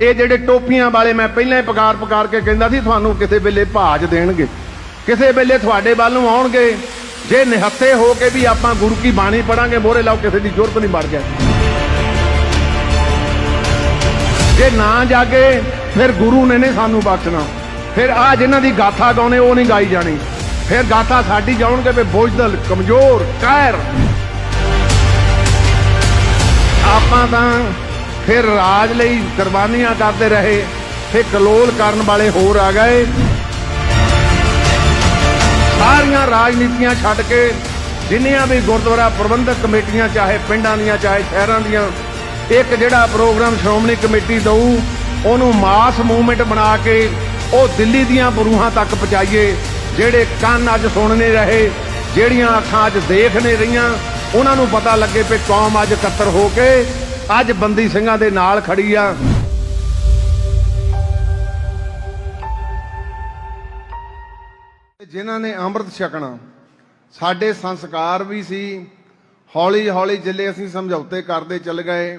ਇਹ ਜਿਹੜੇ ਟੋਪੀਆਂ ਵਾਲੇ ਮੈਂ ਪਹਿਲਾਂ ਹੀ ਪੁਕਾਰ ਕੇ ਕਹਿੰਦਾ ਸੀ ਤੁਹਾਨੂੰ ਕਿਸੇ ਵੇਲੇ ਭਾਜ ਦੇਣਗੇ, ਕਿਸੇ ਵੇਲੇ ਤੁਹਾਡੇ ਵੱਲ ਨੂੰ ਆਉਣਗੇ। ਜੇ ਨਿਹੱਥੇ ਹੋ ਕੇ ਵੀ ਆਪਾਂ ਗੁਰੂ ਕੀ ਬਾਣੀ ਪੜਾਂਗੇ, ਮੋਹਰੇ ਲਾਓ, ਕਿਸੇ ਦੀ ਜ਼ਰੂਰਤ ਨਹੀਂ ਬਣ ਗਿਆ। ਜੇ ਨਾ ਜਾਗੇ ਫਿਰ ਗੁਰੂ ਨੇ ਨਹੀਂ ਸਾਨੂੰ ਬਖਸ਼ਣਾ। ਫਿਰ ਆ ਜਿਨ੍ਹਾਂ ਦੀ ਗਾਥਾ ਗਾਉਣੇ ਉਹ ਨਹੀਂ ਗਾਈ ਜਾਣੀ, ਫਿਰ ਗਾਥਾ ਸਾਡੀ ਜਾਉਣਗੇ ਵੀ ਬੋਝਦਲ, ਕਮਜ਼ੋਰ, ਕਾਇਰ। ਆਪਾਂ ਤਾਂ फिर राज लई कुर्बानियां करते रहे, फिर कलोल करन वाले होर आ गए। सारियां राजनीतियां छड्ड के जिन्नियां भी गुरुद्वारा प्रबंधक कमेटियां, चाहे पिंडां दियां चाहे शहरां दियां, एक जिहड़ा प्रोग्राम श्रोमणी कमेटी दऊ उहनूं मास मूवमेंट बना के वो दिल्ली दियां बरूहां तक पहुंचाइए। जिहड़े कंन अज सुन नहीं रहे, जिहड़ियां अखां अज देख नहीं रहियां, उहनां नूं पता लगे कि कौम अज इकत्तर हो के ਅੱਜ ਬੰਦੀ ਸਿੰਘਾਂ ਦੇ ਨਾਲ ਖੜੀ ਆ। ਜਿਨ੍ਹਾਂ ਨੇ ਅੰਮ੍ਰਿਤ ਛਕਣਾ, ਸਾਡੇ ਸੰਸਕਾਰ ਵੀ ਸੀ। ਹੌਲੀ ਹੌਲੀ ਜਿੱਲੇ ਅਸੀਂ ਸਮਝੌਤੇ ਕਰਦੇ ਚੱਲ ਗਏ,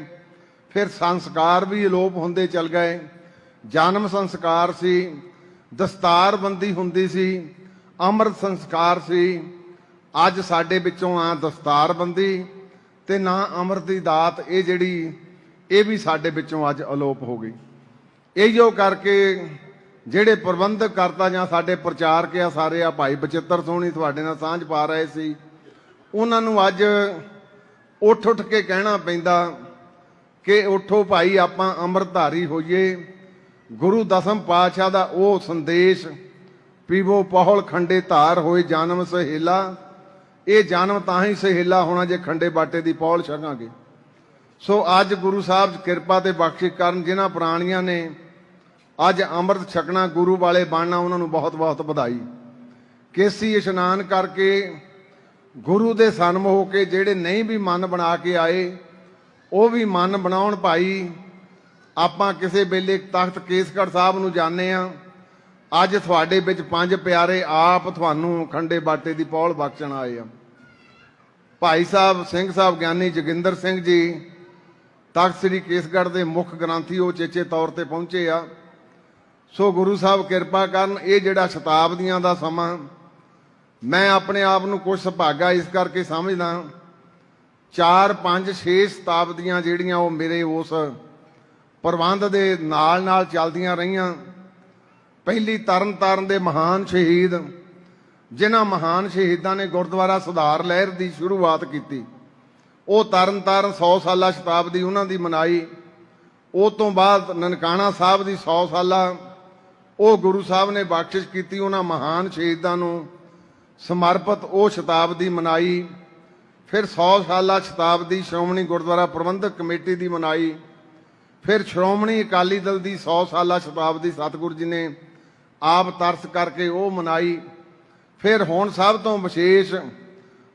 ਫਿਰ ਸੰਸਕਾਰ ਵੀ ਅਲੋਪ ਹੁੰਦੇ ਚੱਲ ਗਏ। ਜਨਮ ਸੰਸਕਾਰ ਸੀ, ਦਸਤਾਰਬੰਦੀ ਹੁੰਦੀ ਸੀ, ਅੰਮ੍ਰਿਤ ਸੰਸਕਾਰ ਸੀ। ਅੱਜ ਸਾਡੇ ਵਿੱਚੋਂ ਆ ਦਸਤਾਰਬੰਦੀ ਤੇ ना अमृत की दात, ये जिहड़ी ये भी साडे विचों अज अलोप हो गई। इहो करके जिहड़े प्रबंधक करता जां साडे प्रचारक आ सारे आ भाई बचित्र सोहनी तुहाडे नाल सांझ पा रहे सी, उन्हां नूं अज उठ के कहना पैंदा कि उठो भाई आपां अमृतधारी होइए। गुरु दसम पातशाह दा वो संदेश, पीवो पहुल खंडे धार होए जन्म सहेला। ये जन्म तां ही सहेला होना जे खंडे बाटे की पौल छकांगे। सो अज गुरु साहब किरपा ते बख्शिश करन, जिन्हां प्राणियां ने अज अमृत छकना, गुरु वाले बनना, उन्होंने बहुत बहुत बधाई। केसी इशनान करके गुरु दे सन्म हो के जिहड़े नहीं भी मन बना के आए वो भी मन बनाउण। भाई आपां किसे वेले तख्त केसगढ़ साहब नूं जाने आ, अज तुहाडे विच पंज प्यारे आप तुहानूं खंडे बाटे की पौल बख्शण आए आ। भाई साहब सिंह साहब ज्ञानी जोगिंदर सिंह जी तख्त श्री केसगढ़ के मुख ग्रंथी वो चेचे तौर पर पहुंचे आ। सो गुरु साहब किरपा करन, ये जिहड़ा शताब्दियां दा समा, मैं अपने आप नूं कुछ सुभागा इस करके समझदा। 4 5 6 शताब्दियां जिहड़ियां वो मेरे उस प्रबंध दे नाल चलदियां रहियां। पहली तरन तारण दे महान शहीद, जिन्हां महान शहीदां ने गुरुद्वारा सुधार लहर की शुरुआत की, वो तरन तारण 100 साला शताब्दी उन्हां दी मनाई। उस तो बाद ननकाना साहब की 100 साला वो गुरु साहब ने बख्शिश की, उन्हां महान शहीदां नूं समर्पित वो शताब्दी मनाई। फिर 100 साला शताब्दी श्रोमणी गुरुद्वारा प्रबंधक कमेटी की मनाई। फिर श्रोमणी अकाली दल की 100 साला शताब्दी सतगुरु जी ने आप तरस करके वो मनाई। फिर हुण सब तो विशेष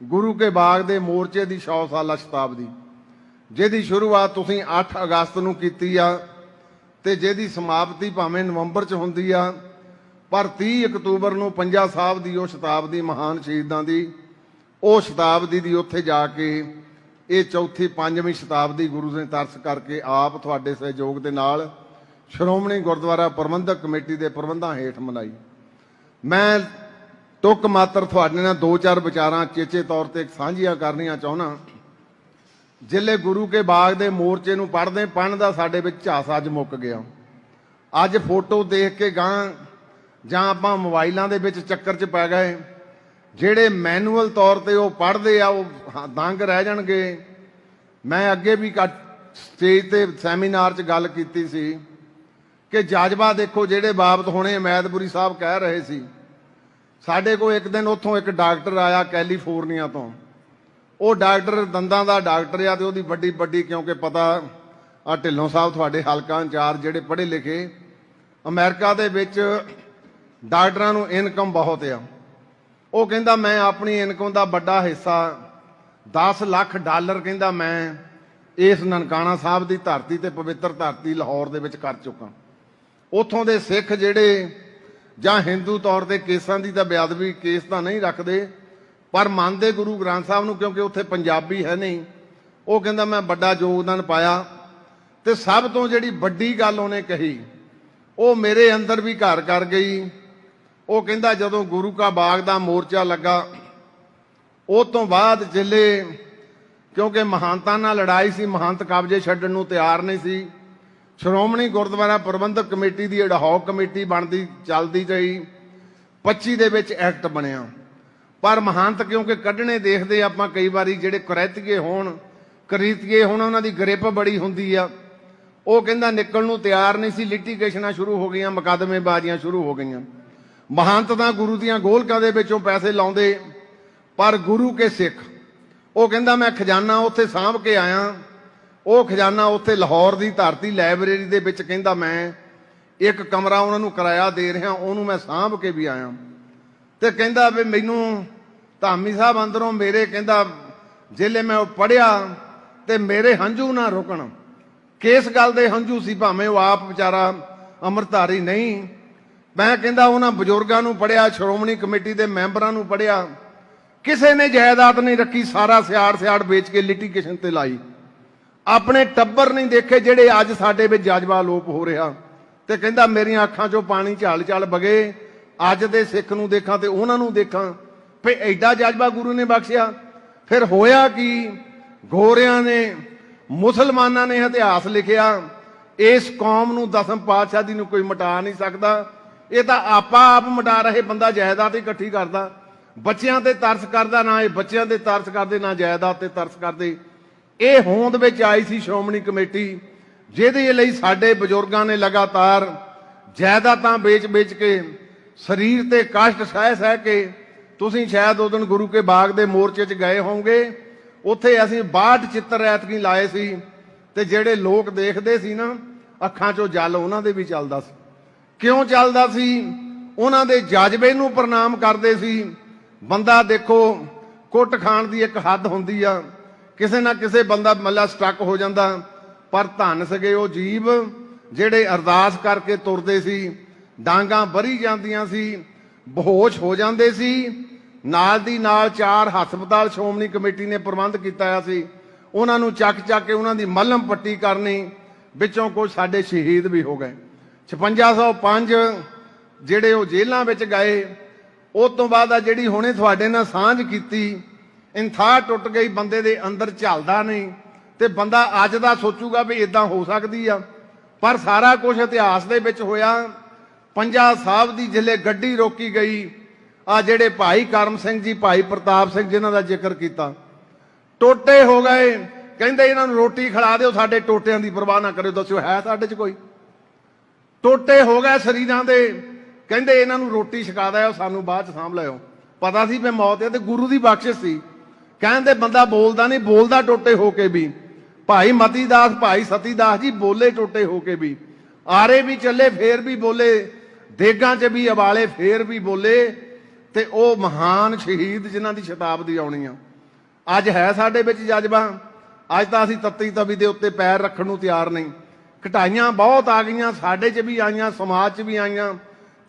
गुरु के बाग दे मोर्चे की 100 साला शताब्दी, जिहदी शुरुआत तुसीं 8 अगस्त नूं कीती आ ते जिहदी समाप्ति भावें नवंबर च हुंदी आ, पर 30 अक्तूबर नूं पंजा साहब दी वो शताब्दी महान शहीदां दी, वो शताब्दी दी उत्थे जाके ये चौथी 5वीं शताब्दी गुरु ने तरस करके आप तुहाडे सहयोग दे नाल श्रोमणी गुरुद्वारा प्रबंधक कमेटी के प्रबंधां हेठ मनाई। मैं टुक मात्र तुहाडे नाल 2-4 विचारां चेचे तौर पर साझियां करनियां चाहुंदा। जिले गुरु के बाग दे मोर्चे नूं पढ़दे पढ़दा साडे विच झास अज मुक गया। अज फोटो देख के गां जां आपां मोबाइलां दे विच चक्कर च पै गए। जिहड़े मैनुअल तौर पर वो पढ़ते आ वो दंग रह जाणगे। मैं अगे भी स्टेज ते सैमीनार च गल कीती सी कि जज्बा देखो, जिहड़े बाबत हुणे मैदपुरी साहब कह रहे सी। साडे को एक दिन उत्थों एक डॉक्टर आया कैलीफोर्निया तो, वो डॉक्टर दंदां दा डॉक्टर आ ते ओहदी बड़ी बड़ी, क्योंकि पता आ ढिल्लों साहब तुहाडे हलका इंचार्ज जिहड़े पढ़े लिखे, अमेरिका दे विच डॉक्टरां नूं इनकम बहुत आ। वो कहंदा मैं अपनी इनकम का बड़ा हिस्सा $10 लाख कहंदा मैं इस ननकाना साहब की धरती ते पवित्र धरती लाहौर दे विच कर चुका। उत्थों दे सिख जिहड़े जां हिंदू तौर पर केसां की तां बेअदबी केस तां नहीं रखते, पर मानते गुरु ग्रंथ साहब नूं, क्योंकि उत्थे पंजाबी है नहीं। वो कहंदा मैं बड़ा योगदान पाया ਤੇ ਸਭ ਤੋਂ ਜਿਹੜੀ ਵੱਡੀ ਗੱਲ ਉਹਨੇ ਕਹੀ ਉਹ ਮੇਰੇ ਅੰਦਰ ਵੀ ਘਰ ਕਰ ਗਈ। ਉਹ ਕਹਿੰਦਾ ਜਦੋਂ ਗੁਰੂ ਕਾ ਬਾਗ ਦਾ ਮੋਰਚਾ ਲੱਗਾ ਉਹ ਤੋਂ ਬਾਅਦ ਜ਼ਿਲ੍ਹੇ ਕਿਉਂਕਿ ਮਹੰਤਾਂ ਨਾਲ ਲੜਾਈ ਸੀ, ਮਹੰਤ ਕਬਜ਼ੇ ਛੱਡਣ ਨੂੰ ਤਿਆਰ ਨਹੀਂ ਸੀ। ਸ਼੍ਰੋਮਣੀ ਗੁਰਦੁਆਰਾ ਪ੍ਰਬੰਧਕ ਕਮੇਟੀ ਦੀ ਅਡਹੌਕ ਕਮੇਟੀ ਬਣਦੀ ਚੱਲਦੀ ਰਹੀ। 25 ਦੇ ਵਿੱਚ ਐਕਟ ਬਣਿਆ, ਪਰ ਮਹੰਤ ਕਿਉਂਕਿ ਕੱਢਣੇ ਦੇਖਦੇ ਆਪਾਂ ਕਈ ਵਾਰੀ ਜਿਹੜੇ ਕੁਰੈਤੀਏ ਹੋਣ ਕਰੀਤੀਏ ਹੋਣ ਉਹਨਾਂ ਦੀ ਗ੍ਰਿਪ ਬੜੀ ਹੁੰਦੀ ਆ। ਉਹ ਕਹਿੰਦਾ ਨਿਕਲਣ ਨੂੰ ਤਿਆਰ ਨਹੀਂ ਸੀ। ਲਿਟੀਗੇਸ਼ਨਾਂ ਸ਼ੁਰੂ ਹੋ ਗਈਆਂ, ਮੁਕੱਦਮੇਬਾਜ਼ੀਆਂ ਸ਼ੁਰੂ ਹੋ ਗਈਆਂ। ਮਹੰਤ ਤਾਂ ਗੁਰੂ ਦੀਆਂ ਗੋਲਕਾਂ ਦੇ ਵਿੱਚੋਂ ਪੈਸੇ ਲਾਉਂਦੇ, ਪਰ ਗੁਰੂ ਕੇ ਸਿੱਖ ਉਹ ਕਹਿੰਦਾ ਮੈਂ ਖਜ਼ਾਨਾ ਉੱਥੇ ਸਾਂਭ ਕੇ ਆਇਆ। ਉਹ ਖਜ਼ਾਨਾ ਉੱਥੇ ਲਾਹੌਰ ਦੀ ਧਰਤੀ ਲਾਇਬ੍ਰੇਰੀ ਦੇ ਵਿੱਚ ਕਹਿੰਦਾ ਮੈਂ ਇੱਕ ਕਮਰਾ ਉਹਨਾਂ ਨੂੰ ਕਿਰਾਇਆ ਦੇ ਰਿਹਾ, ਉਹਨੂੰ ਮੈਂ ਸਾਂਭ ਕੇ ਵੀ ਆਇਆ। ਤੇ ਕਹਿੰਦਾ ਵੀ ਮੈਨੂੰ ਧਾਮੀ ਸਾਹਿਬ ਅੰਦਰੋਂ ਮੇਰੇ ਕਹਿੰਦਾ ਜਿਲੇ ਮੈਂ ਉਹ ਪੜ੍ਹਿਆ ਤੇ ਮੇਰੇ ਹੰਝੂ ਨਾ ਰੁਕਣ। ਕਿਸ ਗੱਲ ਦੇ ਹੰਝੂ ਸੀ? ਭਾਵੇਂ ਉਹ ਆਪ ਵਿਚਾਰਾ ਅੰਮ੍ਰਿਤਧਾਰੀ ਨਹੀਂ। ਮੈਂ ਕਹਿੰਦਾ ਉਹਨਾਂ ਬਜ਼ੁਰਗਾਂ ਨੂੰ ਪੜ੍ਹਿਆ, ਸ਼੍ਰੋਮਣੀ ਕਮੇਟੀ ਦੇ ਮੈਂਬਰਾਂ ਨੂੰ ਪੜ੍ਹਿਆ, ਕਿਸੇ ਨੇ ਜਾਇਦਾਦ ਨਹੀਂ ਰੱਖੀ, ਸਾਰਾ ਸਿਆੜ ਵੇਚ ਕੇ ਲਿਟੀਗੇਸ਼ਨ ਤੇ ਲਾਈ। ਆਪਣੇ ਟੱਬਰ ਨਹੀਂ ਦੇਖੇ ਜਿਹੜੇ ਅੱਜ ਸਾਡੇ ਵਿੱਚ ਜਜ਼ਬਾ ਲੋਪ ਹੋ ਰਿਹਾ। ਤੇ ਕਹਿੰਦਾ ਮੇਰੀਆਂ ਅੱਖਾਂ 'ਚੋਂ ਪਾਣੀ ਝਾਲ ਬਗੇ। ਅੱਜ ਦੇ ਸਿੱਖ ਨੂੰ ਦੇਖਾਂ ਤੇ ਉਹਨਾਂ ਨੂੰ ਦੇਖਾਂ, ਫੇ ਐਡਾ ਜਜ਼ਬਾ ਗੁਰੂ ਨੇ ਬਖਸ਼ਿਆ। ਫਿਰ ਹੋਇਆ ਕੀ? ਗੋਰਿਆਂ ਨੇ, ਮੁਸਲਮਾਨਾਂ ਨੇ ਇਤਿਹਾਸ ਲਿਖਿਆ। ਇਸ ਕੌਮ ਨੂੰ ਦਸਮ ਪਾਤਸ਼ਾਹ ਦੀ ਨੂੰ ਕੋਈ ਮਿਟਾ ਨਹੀਂ ਸਕਦਾ। ਇਹ ਤਾਂ ਆਪ ਮਿਟਾ ਰਹੇ। ਬੰਦਾ ਜਾਇਦਾਦ ਇਕੱਠੀ ਕਰਦਾ, ਬੱਚਿਆਂ ਤੇ ਤਰਸ ਕਰਦਾ, ਨਾ ਇਹ ਬੱਚਿਆਂ ਤੇ ਤਰਸ ਕਰਦੇ ਨਾ ਜਾਇਦਾਦ ਤੇ ਤਰਸ ਕਰਦੇ। ਇਹ ਹੋਂਦ ਵਿੱਚ ਆਈ ਸੀ ਸ਼੍ਰੋਮਣੀ ਕਮੇਟੀ, ਜਿਹਦੇ ਲਈ ਸਾਡੇ ਬਜ਼ੁਰਗਾਂ ਨੇ ਲਗਾਤਾਰ ਜਾਇਦਾਦਾਂ ਵੇਚ ਕੇ ਸਰੀਰ ਤੇ ਕਸ਼ਟ ਸਹਿ ਕੇ। ਤੁਸੀਂ ਸ਼ਾਇਦ ਉਹ ਦਿਨ ਗੁਰੂ ਕੇ ਬਾਗ ਦੇ ਮੋਰਚੇ 'ਚ ਗਏ ਹੋਵੋਗੇ। ਉੱਥੇ ਅਸੀਂ 62 ਚਿੱਤਰ ਐਤਕੀ ਲਾਏ ਸੀ ਤੇ ਜਿਹੜੇ ਲੋਕ ਦੇਖਦੇ ਸੀ ਨਾ ਅੱਖਾਂ 'ਚੋਂ ਜਲ ਉਹਨਾਂ ਦੇ ਵੀ ਚੱਲਦਾ ਸੀ। ਕਿਉਂ ਚੱਲਦਾ ਸੀ? ਉਹਨਾਂ ਦੇ ਜਜ਼ਬੇ ਨੂੰ ਪ੍ਰਣਾਮ ਕਰਦੇ ਸੀ। ਬੰਦਾ ਦੇਖੋ ਕੁੱਟ ਖਾਣ ਦੀ ਇੱਕ ਹੱਦ ਹੁੰਦੀ ਆ, ਕਿਸੇ ਨਾ ਕਿਸੇ ਬੰਦਾ ਮੱਲਾ ਸਟਕ ਹੋ ਜਾਂਦਾ, ਪਰ ਧੰਨ ਸਗੇ ਉਹ ਜੀਵ ਜਿਹੜੇ ਅਰਦਾਸ ਕਰਕੇ ਤੁਰਦੇ ਸੀ। ਡਾਂਗਾਂ ਭਰੀ ਜਾਂਦੀਆਂ ਸੀ, ਬੇਹੋਸ਼ ਹੋ ਜਾਂਦੇ ਸੀ। ਨਾਲ ਦੀ ਨਾਲ 4 ਹਸਪਤਾਲ ਸ਼੍ਰੋਮਣੀ ਕਮੇਟੀ ਨੇ ਪ੍ਰਬੰਧ ਕੀਤਾ ਸੀ। ਉਹਨਾਂ ਨੂੰ ਚੱਕ ਕੇ ਉਹਨਾਂ ਦੀ ਮੱਲਮ ਪੱਟੀ ਕਰਨੀ। ਵਿੱਚੋਂ ਕੁਝ ਸਾਡੇ ਸ਼ਹੀਦ ਵੀ ਹੋ ਗਏ। 5605 ਜਿਹੜੇ ਉਹ ਜੇਲ੍ਹਾਂ ਵਿੱਚ ਗਏ। ਉਸ ਤੋਂ ਬਾਅਦ ਆ ਜਿਹੜੀ ਹੁਣੇ ਤੁਹਾਡੇ ਨਾਲ ਸਾਂਝ ਕੀਤੀ, ਇੰਥਾ ਟੁੱਟ ਗਈ। ਬੰਦੇ ਦੇ ਅੰਦਰ ਝਲਦਾ ਨਹੀਂ ਤੇ ਬੰਦਾ ਅੱਜ ਦਾ ਸੋਚੂਗਾ ਵੀ ਇਦਾਂ ਹੋ ਸਕਦੀ ਆ, ਪਰ ਸਾਰਾ ਕੁਝ ਇਤਿਹਾਸ ਦੇ ਵਿੱਚ ਹੋਇਆ। ਪੰਜਾ ਸਾਹਿਬ ਦੀ ਜਿਲੇ ਗੱਡੀ ਰੋਕੀ ਗਈ, ਆ ਜਿਹੜੇ ਭਾਈ ਕਰਮ ਸਿੰਘ ਜੀ, ਭਾਈ ਪ੍ਰਤਾਪ ਸਿੰਘ ਜਿਨ੍ਹਾਂ ਦਾ ਜ਼ਿਕਰ ਕੀਤਾ, ਟੋਟੇ ਹੋ ਗਏ। ਕਹਿੰਦੇ ਇਹਨਾਂ ਨੂੰ ਰੋਟੀ ਖਿਲਾ ਦਿਓ, ਸਾਡੇ ਟੋਟਿਆਂ ਦੀ ਪਰਵਾਹ ਨਾ ਕਰਿਓ। ਦੱਸਿਓ ਹੈ ਸਾਡੇ 'ਚ ਕੋਈ? ਟੋਟੇ ਹੋ ਗਏ ਸਰੀਰਾਂ ਦੇ। ਕਹਿੰਦੇ ਇਹਨਾਂ ਨੂੰ ਰੋਟੀ ਛਕਾ ਦਿਓ, ਸਾਨੂੰ ਬਾਅਦ 'ਚ ਸਾਂਭ ਲਿਓ। ਪਤਾ ਸੀ ਵੀ ਮੌਤ ਹੈ ਤੇ ਗੁਰੂ ਦੀ ਬਖਸ਼ਿਸ਼ ਸੀ। ਕਹਿੰਦੇ ਬੰਦਾ ਬੋਲਦਾ ਨਹੀਂ, ਬੋਲਦਾ ਟੋਟੇ ਹੋ ਕੇ ਵੀ। ਭਾਈ ਮਤੀ ਦਾਸ, ਭਾਈ ਸਤੀ ਦਾਸ ਜੀ ਬੋਲੇ ਟੋਟੇ ਹੋ ਕੇ ਵੀ। ਆਰੇ ਵੀ ਚੱਲੇ ਫੇਰ ਵੀ ਬੋਲੇ, ਦੇਗਾਂ 'ਚ ਵੀ ਉਬਾਲੇ ਫੇਰ ਵੀ ਬੋਲੇ। ਤੇ ਉਹ ਮਹਾਨ ਸ਼ਹੀਦ ਜਿਨ੍ਹਾਂ ਦੀ ਸ਼ਤਾਬਦੀ ਆਉਣੀ ਆ, ਅੱਜ ਹੈ ਸਾਡੇ ਵਿੱਚ ਜਜ਼ਬਾ। ਅੱਜ ਤਾਂ ਅਸੀਂ ਤੱਤੀ ਤਵੀ ਦੇ ਉੱਤੇ ਪੈਰ ਰੱਖਣ ਨੂੰ ਤਿਆਰ ਨਹੀਂ। ਘਟਾਈਆਂ ਬਹੁਤ ਆ ਗਈਆਂ, ਸਾਡੇ 'ਚ ਵੀ ਆਈਆਂ, ਸਮਾਜ 'ਚ ਵੀ ਆਈਆਂ,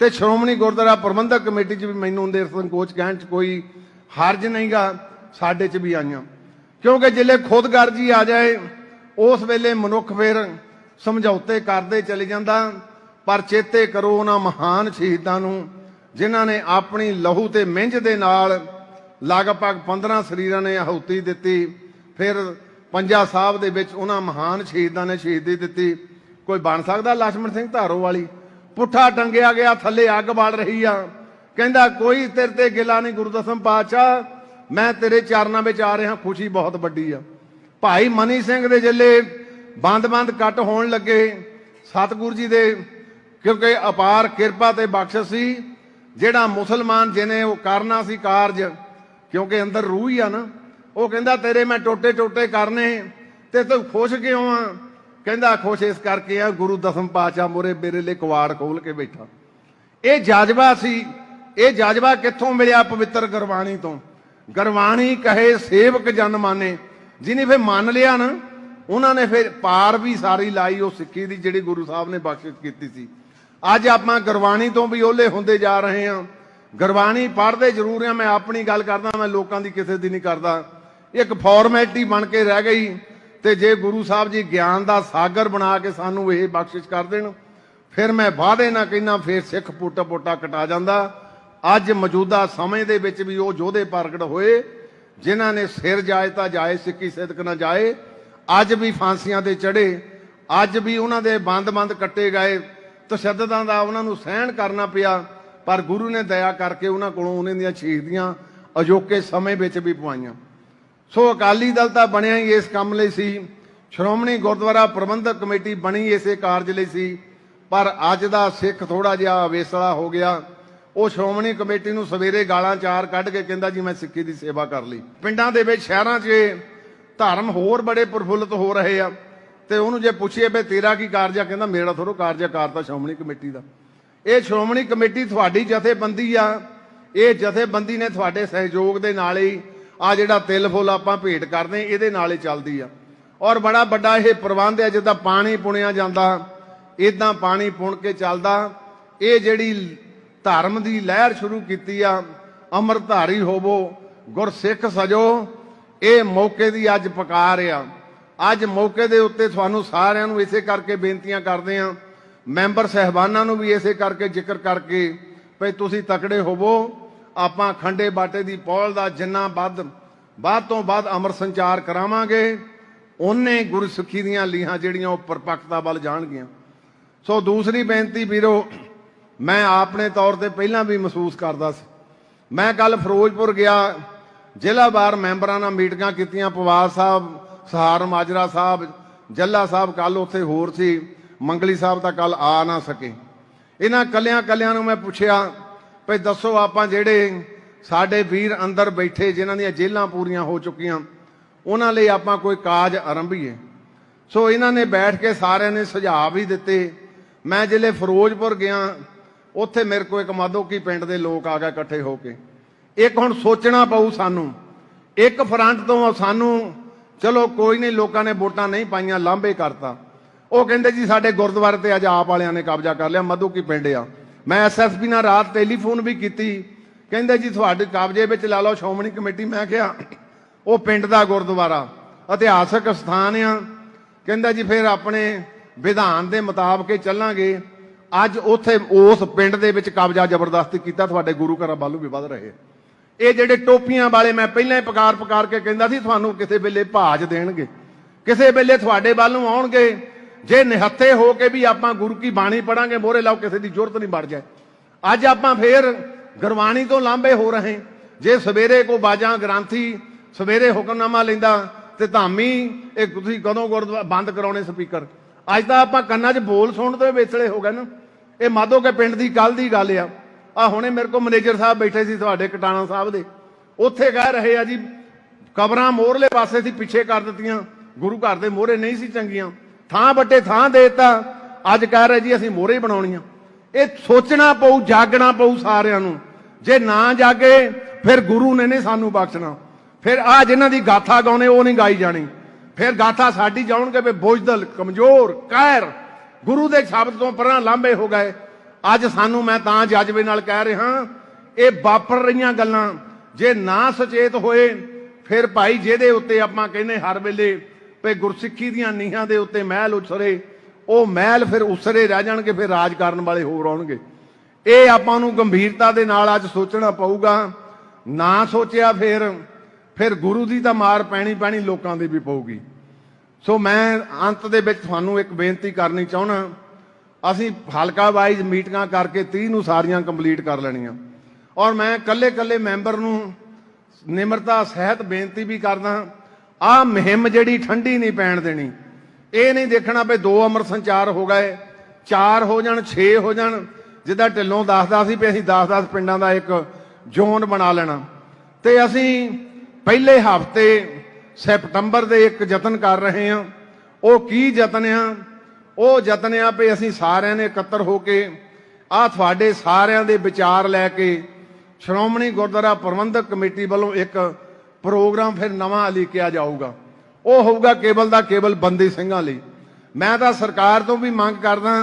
ਤੇ ਸ਼੍ਰੋਮਣੀ ਗੁਰਦੁਆਰਾ ਪ੍ਰਬੰਧਕ ਕਮੇਟੀ 'ਚ ਵੀ ਮੈਨੂੰ ਦੇ ਸੰਕੋਚ ਕਹਿਣ 'ਚ ਕੋਈ ਹਰਜ ਨਹੀਂਗਾ, ਸਾਡੇ 'ਚ ਵੀ ਆਈਆਂ। ਕਿਉਂਕਿ ਜਿੱਲੇ ਖੁਦਗਰਜੀ ਆ ਜਾਏ ਉਸ ਵੇਲੇ ਮਨੁੱਖ ਫਿਰ ਸਮਝੌਤੇ ਕਰਦੇ ਚਲੇ ਜਾਂਦਾ। ਪਰ ਚੇਤੇ ਕਰੋ ਉਹਨਾਂ ਮਹਾਨ ਸ਼ਹੀਦਾਂ ਨੂੰ ਜਿਨ੍ਹਾਂ ਨੇ ਆਪਣੀ ਲਹੂ ਤੇ ਮਿੰਝ ਦੇ ਨਾਲ ਲਗਭਗ 15 ਸਰੀਰਾਂ ਨੇ ਆਹੂਤੀ ਦਿੱਤੀ। ਫਿਰ ਪੰਜਾ ਸਾਹਿਬ ਦੇ ਵਿੱਚ ਉਹਨਾਂ ਮਹਾਨ ਸ਼ਹੀਦਾਂ ਨੇ ਸ਼ਹੀਦੀ ਦਿੱਤੀ। ਕੋਈ ਬਣ ਸਕਦਾ ਲਛਮਣ ਸਿੰਘ ਧਾਰੋ ਵਾਲੀ? ਪੁੱਠਾ ਟੰਗਿਆ ਗਿਆ, ਥੱਲੇ ਅੱਗ ਬਲ ਰਹੀ ਆ। ਕਹਿੰਦਾ ਕੋਈ ਤੇਰੇ ਤੇ ਗਿਲਾ ਨਹੀਂ ਗੁਰੂ ਦਸਮ ਪਾਤਸ਼ਾਹ, ਮੈਂ ਤੇਰੇ ਚਰਨਾਂ ਵਿੱਚ ਆ ਰਿਹਾ, ਖੁਸ਼ੀ ਬਹੁਤ ਵੱਡੀ ਆ। ਭਾਈ ਮਨੀ ਸਿੰਘ ਦੇ ਜਿਲੇ ਬੰਦ ਕੱਟ ਹੋਣ ਲੱਗੇ। ਸਤਿਗੁਰੂ ਜੀ ਦੇ ਕਿਉਂਕਿ ਅਪਾਰ ਕਿਰਪਾ ਤੇ ਬਖਸ਼ਿਸ਼ ਸੀ। ਜਿਹੜਾ ਮੁਸਲਮਾਨ ਜਿਹਨੇ ਉਹ ਕਰਨਾ ਸੀ ਕਾਰਜ, ਕਿਉਂਕਿ ਅੰਦਰ ਰੂਹ ਹੀ ਆ ਨਾ, ਉਹ ਕਹਿੰਦਾ ਤੇਰੇ ਮੈਂ ਟੋਟੇ ਕਰਨੇ ਤੇ ਤੂੰ ਖੁਸ਼ ਕਿਉਂ ਆ? ਕਹਿੰਦਾ ਖੁਸ਼ ਇਸ ਕਰਕੇ ਆ, ਗੁਰੂ ਦਸਮ ਪਾਤਸ਼ਾਹ ਮੋਰੇ ਮੇਰੇ ਲਈ ਕਵਾੜ ਖੋਲ ਕੇ ਬੈਠਾ। ਇਹ ਜਜ਼ਬਾ ਸੀ। ਇਹ ਜਜ਼ਬਾ ਕਿੱਥੋਂ ਮਿਲਿਆ? ਪਵਿੱਤਰ ਗੁਰਬਾਣੀ ਤੋਂ। ਗੁਰਬਾਣੀ ਕਹੇ ਸੇਵਕ ਜਨ ਮਾਨੇ। ਜਿਹਨੇ ਫਿਰ ਮੰਨ ਲਿਆ ਨਾ, ਉਹਨਾਂ ਨੇ ਫਿਰ ਪਾਰ ਵੀ ਸਾਰੀ ਲਾਈ ਉਹ ਸਿੱਖੀ ਦੀ ਜਿਹੜੀ ਗੁਰੂ ਸਾਹਿਬ ਨੇ ਬਖਸ਼ਿਸ਼ ਕੀਤੀ ਸੀ। ਅੱਜ ਆਪਾਂ ਗੁਰਬਾਣੀ ਤੋਂ ਵੀ ਓਹਲੇ ਹੁੰਦੇ ਜਾ ਰਹੇ ਹਾਂ। ਗੁਰਬਾਣੀ ਪੜ੍ਹਦੇ ਜ਼ਰੂਰ ਆ, ਮੈਂ ਆਪਣੀ ਗੱਲ ਕਰਦਾ, ਮੈਂ ਲੋਕਾਂ ਦੀ ਕਿਸੇ ਦੀ ਨਹੀਂ ਕਰਦਾ। ਇੱਕ ਫਾਰਮੈਲਿਟੀ ਬਣ ਕੇ ਰਹਿ ਗਈ ਤੇ ਜੇ ਗੁਰੂ ਸਾਹਿਬ ਜੀ ਗਿਆਨ ਦਾ ਸਾਗਰ ਬਣਾ ਕੇ ਸਾਨੂੰ ਇਹ ਬਖਸ਼ਿਸ਼ ਕਰ ਦੇਣ, ਫਿਰ ਮੈਂ ਵਾਅਦੇ ਨਾ ਕਹਿਣਾ ਫਿਰ ਸਿੱਖ ਪੋਟਾ ਪੋਟਾ ਕਟਾ ਜਾਂਦਾ। ਅੱਜ ਮੌਜੂਦਾ ਸਮੇਂ ਦੇ ਵਿੱਚ ਵੀ ਉਹ ਯੋਧੇ ਪ੍ਰਗਟ ਹੋਏ ਜਿਨ੍ਹਾਂ ਨੇ ਸਿਰ ਜਾਏ ਤਾਂ ਜਾਏ, ਸਿੱਕੀ ਸਿਦਕ ਨਾ ਜਾਏ। ਅੱਜ ਵੀ ਫਾਂਸੀਆਂ ਤੇ ਚੜੇ, ਅੱਜ ਵੀ ਉਹਨਾਂ ਦੇ ਬੰਦ ਕੱਟੇ ਗਏ, ਤਸ਼ੱਦਦਾਂ ਦਾ ਉਹਨਾਂ ਨੂੰ ਸਹਿਣ ਕਰਨਾ ਪਿਆ, ਪਰ ਗੁਰੂ ਨੇ ਦਇਆ ਕਰਕੇ ਉਹਨਾਂ ਕੋਲੋਂ ਉਹਨਾਂ ਦੀਆਂ ਸ਼ਹੀਦੀਆਂ ਅਜੋਕੇ ਸਮੇਂ ਵਿੱਚ ਵੀ ਪਵਾਈਆਂ। ਸੋ ਅਕਾਲੀ ਦਲ ਤਾਂ ਬਣਿਆ ਹੀ ਇਸ ਕੰਮ ਲਈ ਸੀ, ਸ਼੍ਰੋਮਣੀ ਗੁਰਦੁਆਰਾ ਪ੍ਰਬੰਧਕ ਕਮੇਟੀ ਬਣੀ ਇਸੇ ਕਾਰਜ ਲਈ ਸੀ, ਪਰ ਅੱਜ ਦਾ ਸਿੱਖ ਥੋੜਾ ਜਿਹਾ ਅਵੇਸਲਾ ਹੋ ਗਿਆ। ਉਹ ਸ਼੍ਰੋਮਣੀ ਕਮੇਟੀ ਨੂੰ ਸਵੇਰੇ ਗਾਲਾਂ ਚਾਰ ਕੱਢ ਕੇ ਕਹਿੰਦਾ ਜੀ ਮੈਂ ਸਿੱਖੀ ਦੀ ਸੇਵਾ ਕਰ ਲਈ। ਪਿੰਡਾਂ ਦੇ ਵਿੱਚ ਸ਼ਹਿਰਾਂ 'ਚ ਧਰਮ ਹੋਰ ਬੜੇ ਪ੍ਰਫੁੱਲਤ ਹੋ ਰਹੇ ਆ, ਤੇ ਉਹਨੂੰ ਜੇ ਪੁੱਛੀਏ ਵੀ ਤੇਰਾ ਕੀ ਕਾਰਜ ਆ, ਕਹਿੰਦਾ ਮੇਰਾ ਥੋੜ੍ਹਾ ਕਾਰਜ ਆ, ਕਾਰ ਤਾਂ ਸ਼੍ਰੋਮਣੀ ਕਮੇਟੀ ਦਾ। ਇਹ ਸ਼੍ਰੋਮਣੀ ਕਮੇਟੀ ਤੁਹਾਡੀ ਜਥੇਬੰਦੀ ਆ, ਇਹ ਜਥੇਬੰਦੀ ਨੇ ਤੁਹਾਡੇ ਸਹਿਯੋਗ ਦੇ ਨਾਲ ਹੀ ਆ ਜਿਹੜਾ ਤਿਲ ਫੁੱਲ ਆਪਾਂ ਭੇਟ ਕਰਦੇ ਇਹਦੇ ਨਾਲ ਹੀ ਚੱਲਦੀ ਆ। ਔਰ ਬੜਾ ਵੱਡਾ ਇਹ ਪ੍ਰਬੰਧ ਹੈ, ਜਿੱਦਾਂ ਪਾਣੀ ਪੁਣਿਆ ਜਾਂਦਾ ਇਦਾਂ ਪਾਣੀ ਪੁਣ ਕੇ ਚੱਲਦਾ। ਇਹ ਜਿਹੜੀ ਧਰਮ ਦੀ ਲਹਿਰ ਸ਼ੁਰੂ ਕੀਤੀ ਆ, ਅੰਮ੍ਰਿਤਧਾਰੀ ਹੋਵੋ ਗੁਰਸਿੱਖ ਸਜੋ, ਇਹ ਮੌਕੇ ਦੀ ਅੱਜ ਪੁਕਾਰ ਆ। ਅੱਜ ਮੌਕੇ ਦੇ ਉੱਤੇ ਤੁਹਾਨੂੰ ਸਾਰਿਆਂ ਨੂੰ ਇਸੇ ਕਰਕੇ ਬੇਨਤੀਆਂ ਕਰਦੇ ਆ, ਮੈਂਬਰ ਸਹਿਬਾਨਾਂ ਨੂੰ ਵੀ ਇਸੇ ਕਰਕੇ ਜ਼ਿਕਰ ਕਰਕੇ ਭਈ ਤੁਸੀਂ ਤਕੜੇ ਹੋਵੋ। ਆਪਾਂ ਖੰਡੇ ਬਾਟੇ ਦੀ ਪੌਲ ਦਾ ਜਿੰਨਾ ਵੱਧ ਤੋਂ ਵੱਧ ਅਮਰ ਸੰਚਾਰ ਕਰਾਵਾਂਗੇ, ਉਹਨੇ ਗੁਰਸਿੱਖੀ ਦੀਆਂ ਲੀਹਾਂ ਜਿਹੜੀਆਂ ਉਹ ਪਰਪੱਕਤਾ ਵੱਲ ਜਾਣਗੀਆਂ। ਸੋ ਦੂਸਰੀ ਬੇਨਤੀ ਵੀਰੋ, ਮੈਂ ਆਪਣੇ ਤੌਰ ਤੇ ਪਹਿਲਾਂ ਵੀ ਮਹਿਸੂਸ ਕਰਦਾ ਸੀ। ਮੈਂ ਕੱਲ ਫਿਰੋਜ਼ਪੁਰ ਗਿਆ, ਜ਼ਿਲ੍ਹਾ ਵਾਰ ਮੈਂਬਰਾਂ ਨਾਲ ਮੀਟਿੰਗਾਂ ਕੀਤੀਆਂ, ਪਵਾਰ ਸਾਹਿਬ, ਸਹਾਰ ਮਾਜਰਾ ਸਾਹਿਬ, ਜੱਲਾ ਸਾਹਿਬ ਕੱਲ ਉੱਥੇ ਹੋਰ ਸੀ, ਮੰਗਲੀ ਸਾਹਿਬ ਤਾਂ ਕੱਲ ਆ ਨਾ ਸਕੇ। ਇਹਨਾਂ ਕੱਲਿਆਂ ਨੂੰ ਮੈਂ ਪੁੱਛਿਆ ਭਈ ਦੱਸੋ ਆਪਾਂ ਜਿਹੜੇ ਸਾਡੇ ਵੀਰ ਅੰਦਰ ਬੈਠੇ ਜਿਨ੍ਹਾਂ ਦੀਆਂ ਜੇਲ੍ਹਾਂ ਪੂਰੀਆਂ ਹੋ ਚੁੱਕੀਆਂ, ਉਹਨਾਂ ਲਈ ਆਪਾਂ ਕੋਈ ਕਾਜ ਆਰੰਭੀਏ। ਸੋ ਇਹਨਾਂ ਨੇ ਬੈਠ ਕੇ ਸਾਰਿਆਂ ਨੇ ਸੁਝਾਅ ਵੀ ਦਿੱਤੇ। ਮੈਂ ਜ਼ਿਲ੍ਹੇ ਫਿਰੋਜ਼ਪੁਰ ਗਿਆ, ਉੱਥੇ ਮੇਰੇ ਕੋਲ ਇੱਕ ਮਾਧੋਕੀ ਪਿੰਡ ਦੇ ਲੋਕ ਆ ਗਏ ਇਕੱਠੇ ਹੋ ਕੇ। ਇੱਕ ਹੁਣ ਸੋਚਣਾ ਪਊ ਸਾਨੂੰ, ਇੱਕ ਫਰੰਟ ਤੋਂ ਸਾਨੂੰ ਚਲੋ ਕੋਈ ਨਹੀਂ, ਲੋਕਾਂ ਨੇ ਵੋਟਾਂ ਨਹੀਂ ਪਾਈਆਂ, ਲਾਂਭੇ ਕਰਤਾ। ਉਹ ਕਹਿੰਦੇ ਜੀ ਸਾਡੇ ਗੁਰਦੁਆਰੇ ਤੇ ਅੱਜ ਆਪ ਵਾਲਿਆਂ ਨੇ ਕਬਜ਼ਾ ਕਰ ਲਿਆ, ਮਾਧੋਕੀ ਪਿੰਡ ਆ। ਮੈਂ ਐਸਐਸਪੀ ਨਾਲ ਰਾਤ ਟੈਲੀਫੋਨ ਵੀ ਕੀਤੀ, ਕਹਿੰਦੇ ਜੀ ਤੁਹਾਡੇ ਕਬਜ਼ੇ ਵਿੱਚ ਲਾ ਲਓ ਸ਼੍ਰੋਮਣੀ ਕਮੇਟੀ। ਮੈਂ ਕਿਹਾ ਉਹ ਪਿੰਡ ਦਾ ਗੁਰਦੁਆਰਾ ਇਤਿਹਾਸਕ ਸਥਾਨ ਆ, ਕਹਿੰਦਾ ਜੀ ਫਿਰ ਆਪਣੇ ਵਿਧਾਨ ਦੇ ਮੁਤਾਬਕ ਹੀ ਚੱਲਾਂਗੇ। ਅੱਜ ਉੱਥੇ ਉਸ ਪਿੰਡ ਦੇ ਵਿੱਚ ਕਬਜ਼ਾ ਜ਼ਬਰਦਸਤੀ ਕੀਤਾ, ਤੁਹਾਡੇ ਗੁਰੂ ਘਰਾਂ ਵੱਲੋਂ ਵੀ ਵੱਧ ਰਹੇ। ਇਹ ਜਿਹੜੇ ਟੋਪੀਆਂ ਵਾਲੇ, ਮੈਂ ਪਹਿਲਾਂ ਹੀ ਪੁਕਾਰ ਕੇ ਕਹਿੰਦਾ ਸੀ ਤੁਹਾਨੂੰ ਕਿਸੇ ਵੇਲੇ ਭਾਜ ਦੇਣਗੇ, ਕਿਸੇ ਵੇਲੇ ਤੁਹਾਡੇ ਵੱਲ ਨੂੰ ਆਉਣਗੇ। ਜੇ ਨਿਹੱਥੇ ਹੋ ਕੇ ਵੀ ਆਪਾਂ ਗੁਰੂ ਕੀ ਬਾਣੀ ਪੜਾਂਗੇ, ਮੋਹਰੇ ਲਾਓ, ਕਿਸੇ ਦੀ ਜ਼ਰੂਰਤ ਨਹੀਂ ਬਣ ਜਾਏ। ਅੱਜ ਆਪਾਂ ਫੇਰ ਗੁਰਬਾਣੀ ਤੋਂ ਲਾਂਭੇ ਹੋ ਰਹੇ। ਜੇ ਸਵੇਰੇ ਕੋ ਬਾਜਾਂ ਗ੍ਰੰਥੀ ਸਵੇਰੇ ਹੁਕਮਨਾਮਾ ਲੈਂਦਾ ਤੇ ਧਾਮੀ ਇਹ ਤੁਸੀਂ ਕਦੋਂ ਗੁਰਦੁਆਰਾ ਬੰਦ ਕਰਾਉਣੇ ਸਪੀਕਰ। ਅੱਜ ਤਾਂ ਆਪਾਂ ਕੰਨਾਂ 'ਚ ਬੋਲ ਸੁਣਨ ਤੋਂ ਵੇਚਲੇ ਹੋ ਗਏ ਨਾ। ਇਹ ਮਾਧੋਕੇ ਪਿੰਡ ਦੀ ਕੱਲ ਦੀ ਗੱਲ ਆ। ਹੁਣੇ ਮੇਰੇ ਕੋਲ ਮੈਨੇਜਰ ਸਾਹਿਬ ਬੈਠੇ ਸੀ ਤੁਹਾਡੇ ਕਟਾਣਾ ਸਾਹਿਬ ਦੇ, ਉੱਥੇ ਕਹਿ ਰਹੇ ਆ ਜੀ ਕਬਰਾਂ ਮੋਹਰਲੇ ਪਾਸੇ ਸੀ, ਪਿੱਛੇ ਕਰ ਦਿੱਤੀਆਂ, ਗੁਰੂ ਘਰ ਦੇ ਮੋਹਰੇ ਨਹੀਂ ਸੀ ਚੰਗੀਆਂ, ਥਾਂ ਵੱਟੇ ਥਾਂ ਦੇਤਾ। ਅੱਜ ਕਹਿ ਰਹੇ ਜੀ ਅਸੀਂ ਮੋਹਰੇ ਬਣਾਉਣੀਆਂ। ਇਹ ਸੋਚਣਾ ਪਊ, ਜਾਗਣਾ ਪਊ ਸਾਰਿਆਂ ਨੂੰ। ਜੇ ਨਾ ਜਾਗੇ ਫਿਰ ਗੁਰੂ ਨੇ ਨਹੀਂ ਸਾਨੂੰ ਬਖਸ਼ਣਾ। ਫਿਰ ਆ ਜਿਨ੍ਹਾਂ ਦੀ ਗਾਥਾ ਗਾਉਣੇ ਉਹ ਨਹੀਂ ਗਾਈ ਜਾਣੀ, ਫਿਰ ਗਾਥਾ ਸਾਡੀ ਜਾਉਣਗੇ ਵੀ ਬੋਝਦਲ, ਕਮਜ਼ੋਰ, ਕਾਇਰ, ਗੁਰੂ ਦੇ ਸ਼ਬਦ ਤੋਂ ਪਰਾਂ ਲਾਂਭੇ ਹੋ ਗਏ। ਅੱਜ ਸਾਨੂੰ ਮੈਂ ਤਾਂ ਜਜ਼ਬੇ ਨਾਲ ਕਹਿ ਰਿਹਾ, ਇਹ ਵਾਪਰ ਰਹੀਆਂ ਗੱਲਾਂ ਜੇ ਨਾ ਸੁਚੇਤ ਹੋਏ ਫਿਰ ਭਾਈ ਜਿਹਦੇ ਉੱਤੇ ਆਪਾਂ ਕਹਿੰਦੇ ਹਰ ਵੇਲੇ ਵੀ ਗੁਰਸਿੱਖੀ ਦੀਆਂ ਨੀਹਾਂ ਦੇ ਉੱਤੇ ਮਹਿਲ ਉਸਰੇ, ਉਹ ਮਹਿਲ ਫਿਰ ਉਸਰੇ ਰਹਿ ਜਾਣਗੇ, ਫਿਰ ਰਾਜ ਕਰਨ ਵਾਲੇ ਹੋਰ ਆਉਣਗੇ। ਇਹ ਆਪਾਂ ਨੂੰ ਗੰਭੀਰਤਾ ਦੇ ਨਾਲ ਅੱਜ ਸੋਚਣਾ ਪਊਗਾ। ਨਾ ਸੋਚਿਆ ਫਿਰ ਗੁਰੂ ਦੀ ਤਾਂ ਮਾਰ ਪੈਣੀ ਲੋਕਾਂ ਦੀ ਵੀ ਪਊਗੀ। ਸੋ ਮੈਂ ਅੰਤ ਦੇ ਵਿੱਚ ਤੁਹਾਨੂੰ ਇੱਕ ਬੇਨਤੀ ਕਰਨੀ ਚਾਹੁੰਦਾ, ਅਸੀਂ ਹਲਕਾ ਵਾਈਜ਼ ਮੀਟਿੰਗਾਂ ਕਰਕੇ 30 ਨੂੰ ਸਾਰੀਆਂ ਕੰਪਲੀਟ ਕਰ ਲੈਣੀਆਂ। ਔਰ ਮੈਂ ਕੱਲੇ ਮੈਂਬਰ ਨੂੰ ਨਿਮਰਤਾ ਸਹਿਤ ਬੇਨਤੀ ਵੀ ਕਰਦਾ, ਆਹ ਮੁਹਿੰਮ ਜਿਹੜੀ ਠੰਡੀ ਨਹੀਂ ਪੈਣ ਦੇਣੀ। ਇਹ ਨਹੀਂ ਦੇਖਣਾ ਵੀ 2 ਅਮਰ ਸੰਚਾਰ ਹੋ ਗਏ, 4 ਹੋ ਜਾਣ, 6 ਹੋ ਜਾਣ। ਜਿੱਦਾਂ ਢਿੱਲੋਂ ਦੱਸਦਾ ਸੀ ਵੀ ਅਸੀਂ 10-10 ਪਿੰਡਾਂ ਦਾ ਇੱਕ ਜ਼ੋਨ ਬਣਾ ਲੈਣਾ। ਤੇ ਅਸੀਂ ਪਹਿਲੇ ਹਫ਼ਤੇ ਸੈਪਟੰਬਰ ਦੇ ਇੱਕ ਯਤਨ ਕਰ ਰਹੇ ਹਾਂ। ਉਹ ਕੀ ਯਤਨ ਆ? ਉਹ ਯਤਨ ਆ ਵੀ ਅਸੀਂ ਸਾਰਿਆਂ ਨੇ ਇਕੱਤਰ ਹੋ ਕੇ ਆਹ ਤੁਹਾਡੇ ਸਾਰਿਆਂ ਦੇ ਵਿਚਾਰ ਲੈ ਕੇ ਸ਼੍ਰੋਮਣੀ ਗੁਰਦੁਆਰਾ ਪ੍ਰਬੰਧਕ ਕਮੇਟੀ ਵੱਲੋਂ ਇੱਕ ਪ੍ਰੋਗਰਾਮ ਫਿਰ ਨਵਾਂ ਲਿਖਿਆ ਜਾਊਗਾ। ਉਹ ਹੋਊਗਾ ਕੇਵਲ ਦਾ ਕੇਵਲ ਬੰਦੀ ਸਿੰਘਾਂ ਲਈ। ਮੈਂ ਤਾਂ ਸਰਕਾਰ ਤੋਂ ਵੀ ਮੰਗ ਕਰਦਾ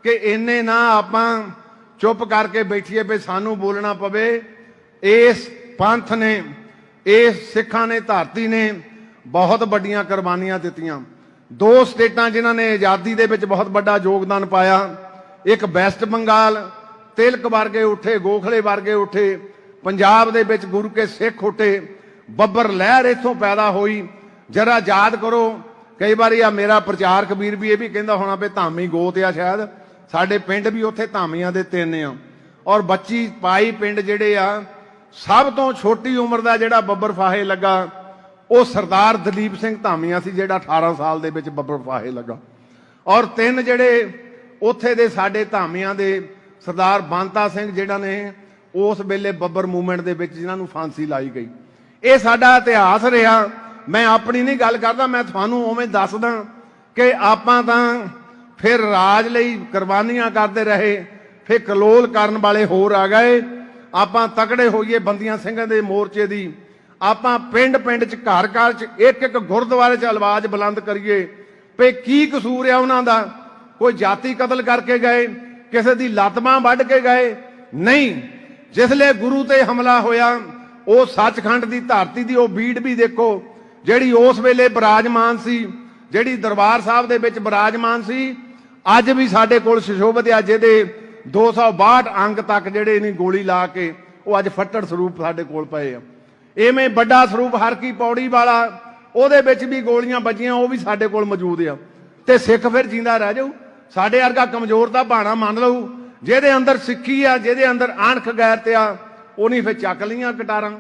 ਕਿ ਇੰਨੇ ਨਾ ਆਪਾਂ ਚੁੱਪ ਕਰਕੇ ਬੈਠੀਏ ਵੀ ਸਾਨੂੰ ਬੋਲਣਾ ਪਵੇ। ਇਸ ਪੰਥ ਨੇ, ਇਸ ਸਿੱਖਾਂ ਨੇ, ਧਰਤੀ ਨੇ बहुत वड्डियां कुर्बानियां दित्तियां। दो स्टेटां जिन्हां ने आज़ादी दे विच बहुत वड्डा योगदान पाया, एक वैस्ट बंगाल, तिलक वर्गे उठे, गोखले वर्गे उठे, पंजाब दे विच गुरु के सिख उठे, बब्बर लहर इत्थों पैदा हुई। जरा याद करो, कई बार आ मेरा प्रचारक वीर भी ये भी कहता होना भी धामी गोत आ, शायद साडे पिंड भी उत्थे धामियां दे 3 आ। और बच्ची पाई पिंड जिहड़े आ, सब तो छोटी उम्र का जिहड़ा बब्बर फाहे लगा वो सरदार दलीप सिंह धामिया सी, जिहड़ा 18 साल दे विच बब्बर फाहे लगा। और 3 जिहड़े उत्थे दे साडे धामियां दे सरदार बांता सिंह जिहड़ा ने उस वेले बब्बर मूवमेंट दे विच जिन्हां नूं फांसी लाई गई। ये साडा इतिहास रहा। मैं अपनी नहीं गल करदा, मैं तुहानूं उवें दसदा कि आपां तां फिर राज लई कुर्बानियां करदे रहे, फिर कलोल करन वाले होर आ गए। आपां तकड़े होईए बंदियां सिंघां दे मोर्चे दी, आपां पिंड पिंड च घर घर च एक एक गुरुद्वारे च आवाज़ बुलंद करिए भी की कसूर है उन्हां दा। कोई जाति कतल करके गए, किसी दी लत्त बांह वड्ढ के गए? नहीं। जिसले गुरु ते हमला होया, वो सचखंड दी धरती दी वो बीड़ भी देखो जिहड़ी उस वेले विराजमान सी, जिहड़ी दरबार साहब दे विच विराजमान सी, अज भी साडे कोल सुशोभित आ, जिहदे 262 अंग तक जिहड़े ने गोली ला के वो अज फट्टड़ स्वरूप साडे कोल पए आ। इवें वड्डा स्वरूप हर की पौड़ी वाला, ਉਹਦੇ ਵਿੱਚ भी गोलियां बजियां, वो भी साडे कोल मौजूद आ। ते सिख फिर जींदा रह जाऊ। साडे वर्गा कमजोर दा बहाना मान लऊ, ਜਿਹਦੇ अंदर सिक्खी आ, ਜਿਹਦੇ अंदर अणख गैरत आ, ਉਹਨੇ फिर चक लईआं कटारां।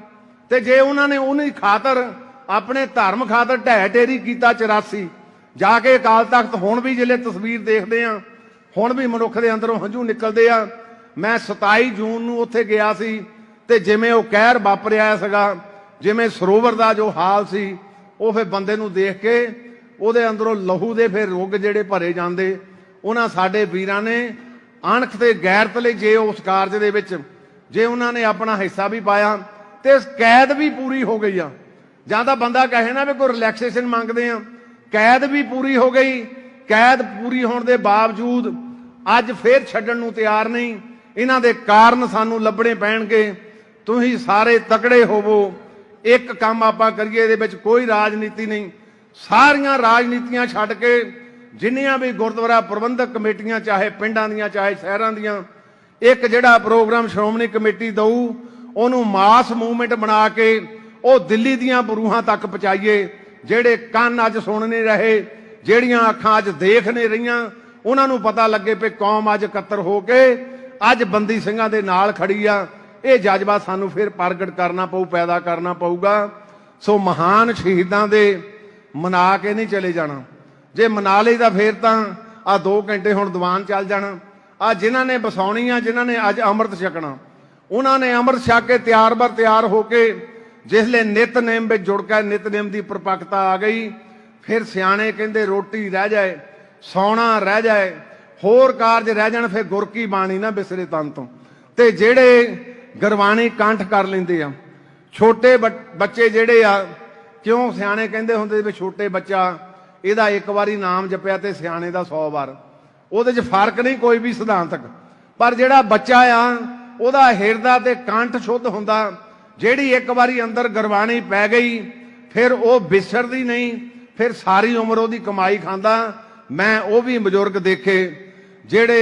ते जे ਉਹਨਾਂ ਨੇ ਉਹਨੀ खातर अपने धर्म खातर ढह ढेरी कीता 84, जाके अकाल तख्त हुण भी जिले तस्वीर देखते हैं, हुण भी मनुख के अंदरों हंझू निकलते आ। मैं 27 जून नूं उत्थे गया सी, ते जिवें वो कहर वापरिया सीगा, जिवें सरोवर का जो हाल सी, वो फिर बंदे नूं देख के ਉਹਦੇ अंदरों लहू दे फिर रुग ਜਿਹੜੇ भरे जाते। उन्हां साडे वीरां ने अणख ते गैरत लई जे उस कारज दे विच जे उन्हां ने अपना हिस्सा भी पाया ते कैद भी पूरी हो गई आ। जां तां बंदा कहे ना भी कोई रिलैक्सेशन मंगदे आ, कैद भी पूरी हो गई। कैद पूरी होने के बावजूद अज फिर छड्डण नूं तैयार नहीं। इन्हां दे कारण सानूं लभणे पैणगे। तुसीं सारे तकड़े होवो, एक काम आपां करिए, इहदे विच कोई राजनीति नहीं। सारियां राजनीतियां छड्ड के जिन्नियां भी गुरुद्वारा प्रबंधक कमेटियां, चाहे पिंडां दियां चाहे शहरां दियां, एक जिहड़ा प्रोग्राम श्रोमणी कमेटी दऊ, ਉਹਨੂੰ मास मूवमेंट बना के ਉਹ दिल्ली दियां बरूहां तक पहुंचाइए। ਜਿਹੜੇ ਕੰਨ ਅੱਜ सुन नहीं रहे, ਜਿਹੜੀਆਂ ਅੱਖਾਂ ਅੱਜ देख नहीं रहीਆਂ, ਉਹਨਾਂ ਨੂੰ पता लगे भी कौम ਅੱਜ ਇਕੱਤਰ हो के ਅੱਜ बंदी ਸਿੰਘਾਂ ਦੇ ਨਾਲ खड़ी आ। ਇਹ ਜਜ਼ਬਾ ਸਾਨੂੰ फिर प्रगट करना पऊ, पैदा करना पऊगा। सो महान शहीदां दे मना के नहीं चले जाना। जे मना ਲਈ ਤਾਂ फिर ਤਾਂ आ 2 घंटे हुण ਦੀਵਾਨ ਚੱਲ ਜਾਣਾ। आ जिन्हां ने बसाउणी आ, जिन्हां ने ਅੱਜ ਅੰਮ੍ਰਿਤ ਛਕਣਾ, उन्होंने अमृत छक के तैयार बर तैयार होके जिसले नितनेम में जुड़ के नितनेम की परपक्ता आ गई, फिर सियाने कहते रोटी रह जाए, सौना रह जाए, होर कारज रह जाए, फिर गुर की बाणी ना बिसरे तन तो। ते जेड़े गुरबाणी कंठ कर लेंदे आ, छोटे बच्चे जेड़े आ, क्यों सियाने कहते होंदे भी छोटे बच्चा इहदा एक बारी नाम जपिया ते सियाने दा 100 बार, ਉਹਦੇ 'ਚ फर्क नहीं कोई भी सिद्धांतक। पर जेड़ा बच्चा आ ਉਹਦਾ ਹਿਰਦਾ ਤੇ ਕੰਠ ਸ਼ੁੱਧ ਹੁੰਦਾ। ਜਿਹੜੀ ਇੱਕ ਵਾਰੀ ਅੰਦਰ ਗੁਰਬਾਣੀ ਪੈ ਗਈ ਫਿਰ ਉਹ ਵਿਸਰਦੀ ਨਹੀਂ, ਫਿਰ ਸਾਰੀ ਉਮਰ ਉਹਦੀ ਕਮਾਈ ਖਾਂਦਾ। ਮੈਂ ਉਹ ਵੀ ਬਜ਼ੁਰਗ ਦੇਖੇ ਜਿਹੜੇ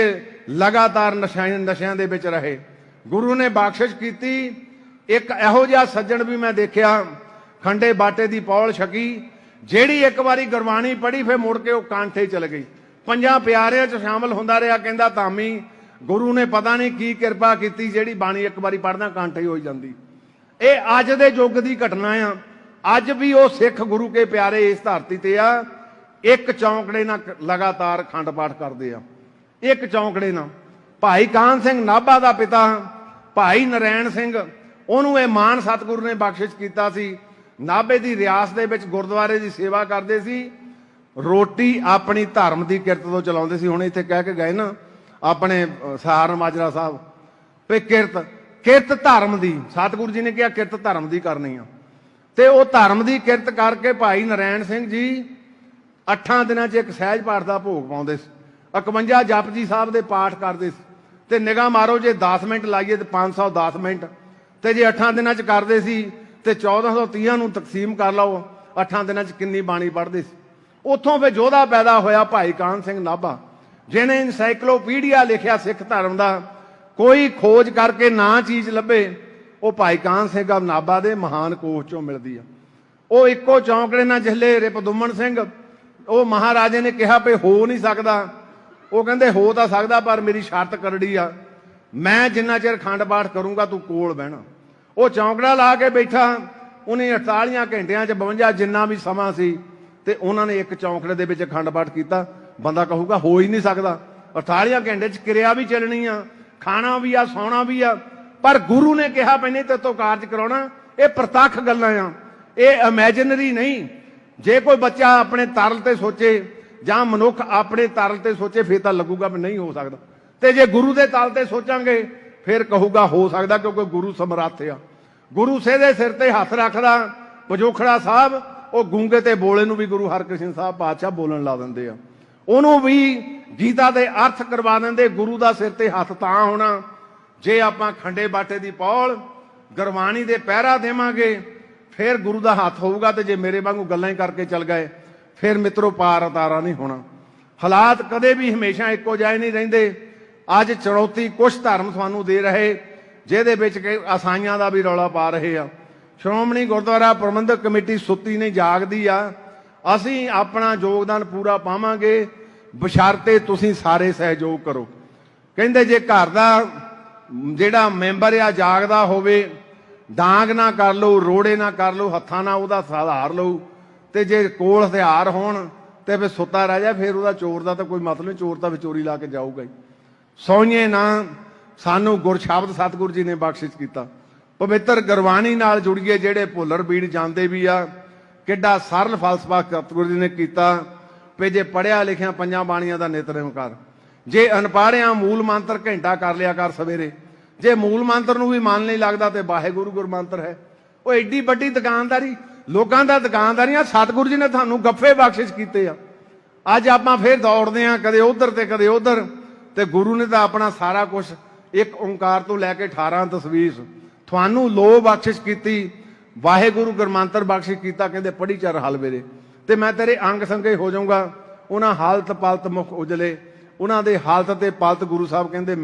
ਲਗਾਤਾਰ ਨਸ਼ਿਆਂ ਦੇ ਵਿੱਚ ਰਹੇ। ਗੁਰੂ ਨੇ ਬਖਸ਼ਿਸ਼ ਕੀਤੀ। ਇੱਕ ਇਹੋ ਜਿਹਾ ਸੱਜਣ ਵੀ ਮੈਂ ਦੇਖਿਆ, ਖੰਡੇ ਬਾਟੇ ਦੀ ਪੌਲ ਛਕੀ, ਜਿਹੜੀ ਇੱਕ ਵਾਰੀ ਗੁਰਬਾਣੀ ਪੜ੍ਹੀ ਫਿਰ ਮੁੜ ਕੇ ਉਹ ਕਾਂਠੇ ਚਲ ਗਈ। 5 ਪਿਆਰਿਆਂ 'ਚ ਸ਼ਾਮਲ ਹੁੰਦਾ ਰਿਹਾ। ਕਹਿੰਦਾ ਧਾਮੀ गुरु ने पता नहीं की कृपा की जिहड़ी बाणी एक बारी पढ़ना कांठे हो जाती। ये अज दे युग की घटना आ। अज भी वो सिख गुरु के प्यारे इस धरती ते आ, एक चौंकड़े ना लगातार खंड पाठ करते आ। एक चौंकड़े ना भाई कान सिंह नाभा का पिता भाई नारायण सिंह, उन्होंने ये मान सतगुरु ने बख्शिश किया सी। नाभे की रियासत दे विच गुरुद्वारे की सेवा करते सी, रोटी अपनी धर्म की किरत तो चलाते सी। हुण इत्थे कह के गए ना अपने सार माजरा साहब पे किरत धर्म की, सतगुरु जी ने कहा किरत धर्म की करनी आ। ते वो धर्म की किरत करके भाई नारायण सिंह जी 8 दिनों च एक सहज पाठ का भोग पाउंदे, 51 जपजी साहब के पाठ करते। ते निगाह मारो जे 10 मिनट लाइए तो 510 मिनट, ते जे 8 दिनों च करते सी ते 1430 नूं तकसीम कर लो 8 ਦਿਨਾਂ 'ਚ ਕਿੰਨੀ ਬਾਣੀ ਪੜ੍ਹਦੇ ਸੀ। ਉੱਥੋਂ ਫਿਰ ਯੋਧਾ ਪੈਦਾ ਹੋਇਆ ਭਾਈ ਕਾਹਨ ਸਿੰਘ ਨਾਭਾ, ਜਿਹਨੇ ਇਨਸਾਈਕਲੋਪੀਡੀਆ ਲਿਖਿਆ ਸਿੱਖ ਧਰਮ ਦਾ। ਕੋਈ ਖੋਜ ਕਰਕੇ ਨਾ ਚੀਜ਼ ਲੱਭੇ, ਉਹ ਭਾਈ ਕਾਹਨ ਸਿੰਘ ਨਾਭਾ ਦੇ ਮਹਾਨ ਕੋਸ਼ ਚੋਂ ਮਿਲਦੀ ਆ। ਉਹ ਇੱਕੋ ਚੌਂਕੜੇ ਨਾਲ ਜਿਸਲੇ ਰਿਪਦੁਮਨ ਸਿੰਘ, ਉਹ ਮਹਾਰਾਜੇ ਨੇ ਕਿਹਾ ਵੀ ਹੋ ਨਹੀਂ ਸਕਦਾ, ਉਹ ਕਹਿੰਦੇ ਹੋ ਤਾਂ ਸਕਦਾ ਪਰ ਮੇਰੀ ਸ਼ਰਤ ਕਰੜੀ ਆ, ਮੈਂ ਜਿੰਨਾ ਚਿਰ ਖੰਡ ਪਾਠ ਕਰੂੰਗਾ ਤੂੰ ਕੋਲ ਬਹਿਣਾ। ਉਹ ਚੌਂਕੜਾ ਲਾ ਕੇ ਬੈਠਾ, ਉਹਨੇ 48 ਘੰਟਿਆਂ 'ਚ 52 ਜਿੰਨਾ ਵੀ ਸਮਾਂ ਸੀ, ਤੇ ਉਹਨਾਂ ਨੇ ਇੱਕ ਚੌਂਕੜੇ ਦੇ ਵਿੱਚ ਅਖੰਡ ਪਾਠ ਕੀਤਾ। ਬੰਦਾ ਕਹੂਗਾ ਹੋ ਹੀ ਨਹੀਂ ਸਕਦਾ, 48 ਘੰਟੇ 'ਚ ਕਿਰਿਆ ਵੀ ਚੱਲਣੀ ਆ, ਖਾਣਾ ਵੀ ਆ, ਸੌਣਾ ਵੀ ਆ, ਪਰ ਗੁਰੂ ਨੇ ਕਿਹਾ ਪੈਨੇ ਤੇ ਤੋਂ ਕਾਰਜ ਕਰਾਉਣਾ। ਇਹ ਪ੍ਰਤੱਖ ਗੱਲਾਂ ਆ, ਇਹ ਇਮੈਜਨਰੀ ਨਹੀਂ। ਜੇ ਕੋਈ ਬੱਚਾ ਆਪਣੇ ਤਰਲ ਤੇ ਸੋਚੇ ਜਾਂ ਮਨੁੱਖ ਆਪਣੇ ਤਰਲ ਤੇ ਸੋਚੇ ਫਿਰ ਤਾਂ ਲੱਗੂਗਾ ਵੀ ਨਹੀਂ ਹੋ ਸਕਦਾ, ਤੇ ਜੇ ਗੁਰੂ ਦੇ ਤਲ ਤੇ ਸੋਚਾਂਗੇ ਫਿਰ ਕਹੂਗਾ ਹੋ ਸਕਦਾ, ਕਿਉਂਕਿ ਗੁਰੂ ਸਮਰੱਥ ਆ। ਗੁਰੂ ਦੇ ਸਿਰ ਤੇ ਹੱਥ ਰੱਖਦਾ ਪਜੋਖੜਾ ਸਾਹਿਬ, ਉਹ ਗੂੰਗੇ ਤੇ ਬੋਲੇ ਨੂੰ ਵੀ ਗੁਰੂ ਹਰਕ੍ਰਿਸ਼ਨ ਸਾਹਿਬ ਪਾਤਸ਼ਾਹ ਬੋਲਣ ਲਾ ਦਿੰਦੇ ਆ, ਉਹਨੂੰ ਵੀ ਗੀਤਾ ਦੇ ਅਰਥ ਕਰਵਾ ਦਿੰਦੇ। ਗੁਰੂ ਦਾ ਸਿਰ ਤੇ ਹੱਥ ਤਾਂ ਹੋਣਾ ਜੇ ਆਪਾਂ ਖੰਡੇ ਬਾਟੇ ਦੀ ਪੌਲ ਗੁਰਬਾਣੀ ਦੇ ਪਹਿਰਾ ਦੇਵਾਂਗੇ, ਫਿਰ ਗੁਰੂ ਦਾ ਹੱਥ ਹੋਊਗਾ। ਤੇ ਜੇ ਮੇਰੇ ਵਾਂਗੂ ਗੱਲਾਂ ਹੀ ਕਰਕੇ ਚੱਲ ਗਏ ਫਿਰ ਮਿੱਤਰੋ ਪਾਰ ਉਤਾਰਾ ਨਹੀਂ ਹੋਣਾ। ਹਾਲਾਤ ਕਦੇ ਵੀ ਹਮੇਸ਼ਾ ਇੱਕੋ ਜਿਹੇ ਨਹੀਂ ਰਹਿੰਦੇ। ਅੱਜ ਚੁਣੌਤੀ ਕੁਛ ਧਰਮ ਤੁਹਾਨੂੰ ਦੇ ਰਹੇ, ਜਿਹਦੇ ਵਿੱਚ ਕਿ ਅਸਾਈਆਂ ਦਾ ਵੀ ਰੌਲਾ ਪਾ ਰਹੇ ਆ। ਸ਼੍ਰੋਮਣੀ ਗੁਰਦੁਆਰਾ ਪ੍ਰਬੰਧਕ ਕਮੇਟੀ ਸੁੱਤੀ ਨਹੀਂ ਜਾਗਦੀ ਆ। ਅਸੀਂ ਆਪਣਾ ਯੋਗਦਾਨ ਪੂਰਾ ਪਾਵਾਂਗੇ, ਬਸ਼ਰਤੇ ਤੁਸੀਂ ਸਾਰੇ ਸਹਿਯੋਗ ਕਰੋ। ਕਹਿੰਦੇ ਜੇ ਘਰ ਦਾ ਜਿਹੜਾ ਮੈਂਬਰ ਆ ਜਾਗਦਾ ਹੋਵੇ, ਡਾਂਗ ਨਾ ਕਰ ਲਓ, ਰੋੜੇ ਨਾ ਕਰ ਲਓ, ਹੱਥਾਂ ਨਾਲ ਉਹਦਾ ਸਹਾਰ ਲਓ, ਤੇ ਜੇ ਕੋਲ ਹਥਿਆਰ ਹੋਣ ਤੇ ਫਿਰ ਸੁੱਤਾ ਰਹਿ ਜਾ, ਫਿਰ ਉਹਦਾ ਚੋਰ ਦਾ ਤਾਂ ਕੋਈ ਮਤਲਬ ਨਹੀਂ, ਚੋਰ ਤਾਂ ਵਿਚੋਰੀ ਲਾ ਕੇ ਜਾਊਗਾ ਹੀ। ਸੋਈਏ ਨਾ, ਸਾਨੂੰ ਗੁਰਸ਼ਬਦ ਸਤਿਗੁਰੂ ਜੀ ਨੇ ਬਖਸ਼ਿਸ਼ ਕੀਤਾ। ਪਵਿੱਤਰ ਗੁਰਬਾਣੀ ਨਾਲ ਜੁੜੀਏ, ਜਿਹੜੇ ਭੁੱਲਰ ਬੀੜ ਜਾਂਦੇ ਵੀ ਆ। ਕਿੱਡਾ ਸਰਲ ਫਲਸਫਾ ਸਤਿਗੁਰੂ ਜੀ ਨੇ ਕੀਤਾ ਵੀ ਜੇ ਪੜ੍ਹਿਆ ਲਿਖਿਆ 5 ਬਾਣੀਆਂ ਦਾ ਨਿਤਨੇਮ ਕਰ, ਜੇ ਅਨਪੜ੍ਹਿਆ ਮੂਲ ਮੰਤਰ ਘੰਟਾ ਕਰ ਲਿਆ ਕਰ ਸਵੇਰੇ। ਜੇ ਮੂਲ ਮੰਤਰ ਨੂੰ ਵੀ ਮਨ ਨਹੀਂ ਲੱਗਦਾ ਤੇ ਵਾਹਿਗੁਰੂ ਗੁਰਮੰਤਰ ਹੈ। ਉਹ ਐਡੀ ਵੱਡੀ ਦੁਕਾਨਦਾਰੀ, ਲੋਕਾਂ ਦਾ ਦੁਕਾਨਦਾਰੀਆਂ, ਸਤਿਗੁਰੂ ਜੀ ਨੇ ਤੁਹਾਨੂੰ ਗੱਫੇ ਬਖਸ਼ਿਸ਼ ਕੀਤੇ ਆ। ਅੱਜ ਆਪਾਂ ਫੇਰ ਦੌੜਦੇ ਆ, ਕਦੇ ਉਧਰ ਤੇ ਕਦੇ ਉਧਰ, ਤੇ ਗੁਰੂ ਨੇ ਤਾਂ ਆਪਣਾ ਸਾਰਾ ਕੁਝ ਇੱਕ ਓਂਕਾਰ ਤੋਂ ਲੈ ਕੇ 18 ਤਸਵੀਰ ਤੁਹਾਨੂੰ ਲੋ ਬਖਸ਼ਿਸ਼ ਕੀਤੀ, ਵਾਹਿਗੁਰੂ ਗੁਰਮੰਤਰ ਬਖਸ਼ਿਸ਼ ਕੀਤਾ। ਕਹਿੰਦੇ ਪੜ੍ਹੀ ਚੱਲ ਹਲਵੇ ਤੇ ਮੈਂ ਤੇਰੇ ਅੰਗ ਸੰਗੇ ਹੋ ਜਾਊਂਗਾ। ਉਹਨਾਂ ਹਾਲਤ ਪਲਤ ਮੁਖ ਉਜਲੇ, ਉਹਨਾਂ ਦੇ ਹਾਲਤ ਤੇ ਪਲਤ ਗੁਰੂ ਸਾਹਿਬ ਕਹਿੰਦੇ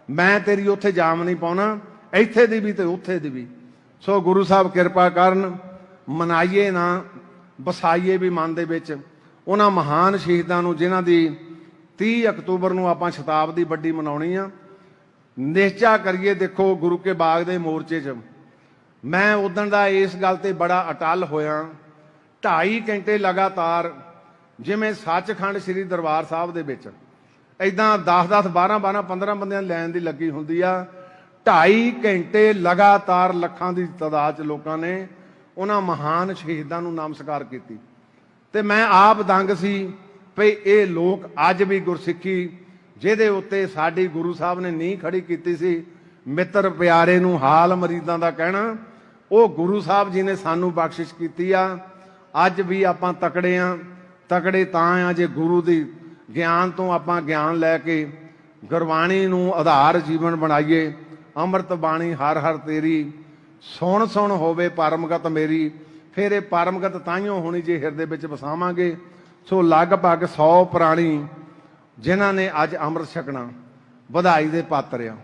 ਮੈਂ ਤੇਰੀ ਉੱਥੇ ਜਾਮ ਨਹੀਂ ਪਾਉਣਾ, ਇੱਥੇ ਦੀ ਵੀ ਤੇ ਉੱਥੇ ਦੀ ਵੀ। ਸੋ ਗੁਰੂ ਸਾਹਿਬ ਕਿਰਪਾ ਕਰਨ, ਮਨਾਈਏ ਨਾ ਵਸਾਈਏ ਵੀ ਮਨ ਦੇ ਵਿੱਚ ਉਹਨਾਂ ਮਹਾਨ ਸ਼ਹੀਦਾਂ ਨੂੰ, ਜਿਨ੍ਹਾਂ ਦੀ 30 ਅਕਤੂਬਰ ਨੂੰ ਆਪਾਂ ਸ਼ਤਾਬਦੀ ਵੱਡੀ ਮਨਾਉਣੀ ਆ। ਨਿਸ਼ਚਾ ਕਰੀਏ। ਦੇਖੋ ਗੁਰੂ ਕੇ ਬਾਗ ਦੇ ਮੋਰਚੇ 'ਚ ਮੈਂ ਉਦਣ ਦਾ ਇਸ ਗੱਲ ਤੇ ਬੜਾ ਅਟਲ ਹੋਇਆ। 2.5 ਘੰਟੇ ਲਗਾਤਾਰ, ਜਿਵੇਂ ਸੱਚਖੰਡ ਸ੍ਰੀ ਦਰਬਾਰ ਸਾਹਿਬ ਦੇ ਵਿੱਚ ਏਦਾਂ 10-10, 12-12, 15 ਬੰਦਿਆਂ ਦੀ ਲਾਈਨ ਦੀ ਲੱਗੀ ਹੁੰਦੀ ਆ। 2.5 ਘੰਟੇ ਲਗਾਤਾਰ ਲੱਖਾਂ ਦੀ ਤਾਦਾਦ 'ਚ ਲੋਕਾਂ ਨੇ ਉਹਨਾਂ ਮਹਾਨ ਸ਼ਹੀਦਾਂ ਨੂੰ ਨਮਸਕਾਰ ਕੀਤੀ। ਤੇ ਮੈਂ ਆਪ ਦੰਗ ਸੀ ਵੀ ਇਹ ਲੋਕ ਅੱਜ ਵੀ ਗੁਰਸਿੱਖੀ ਜਿਹਦੇ ਉੱਤੇ ਸਾਡੀ ਗੁਰੂ ਸਾਹਿਬ ਨੇ ਨੀਂਹ ਖੜੀ ਕੀਤੀ ਸੀ, ਮਿੱਤਰ ਪਿਆਰੇ ਨੂੰ ਹਾਲ ਮਰੀਦਾਂ ਦਾ ਕਹਿਣਾ, ਉਹ ਗੁਰੂ ਸਾਹਿਬ ਜੀ ਨੇ ਸਾਨੂੰ ਬਖਸ਼ਿਸ਼ ਕੀਤੀ ਆ। ਅੱਜ ਵੀ ਆਪਾਂ ਤਕੜੇ ਆ। ਤਕੜੇ ਤਾਂ ਆ ਜੇ ਗੁਰੂ ਦੀ ਗਿਆਨ ਤੋਂ ਆਪਾਂ ਗਿਆਨ ਲੈ ਕੇ ਗੁਰਬਾਣੀ ਨੂੰ ਆਧਾਰ ਜੀਵਨ ਬਣਾਈਏ। ਅੰਮ੍ਰਿਤ ਬਾਣੀ ਹਰ ਹਰ ਤੇਰੀ, ਸੁਣ ਸੁਣ ਹੋਵੇ ਪਰਮਗਤ ਮੇਰੀ। ਫਿਰ ਇਹ ਪਰਮਗਤ ਤਾਈਓ ਹੋਣੀ ਜੇ ਹਿਰਦੇ ਵਿੱਚ ਵਸਾਵਾਂਗੇ। ਸੋ ਲਗਭਗ 100 ਪ੍ਰਾਣੀ ਜਿਨ੍ਹਾਂ ਨੇ ਅੱਜ ਅੰਮ੍ਰਿਤ ਛਕਣਾ, ਵਧਾਈ ਦੇ ਪਾਤਰ ਆ।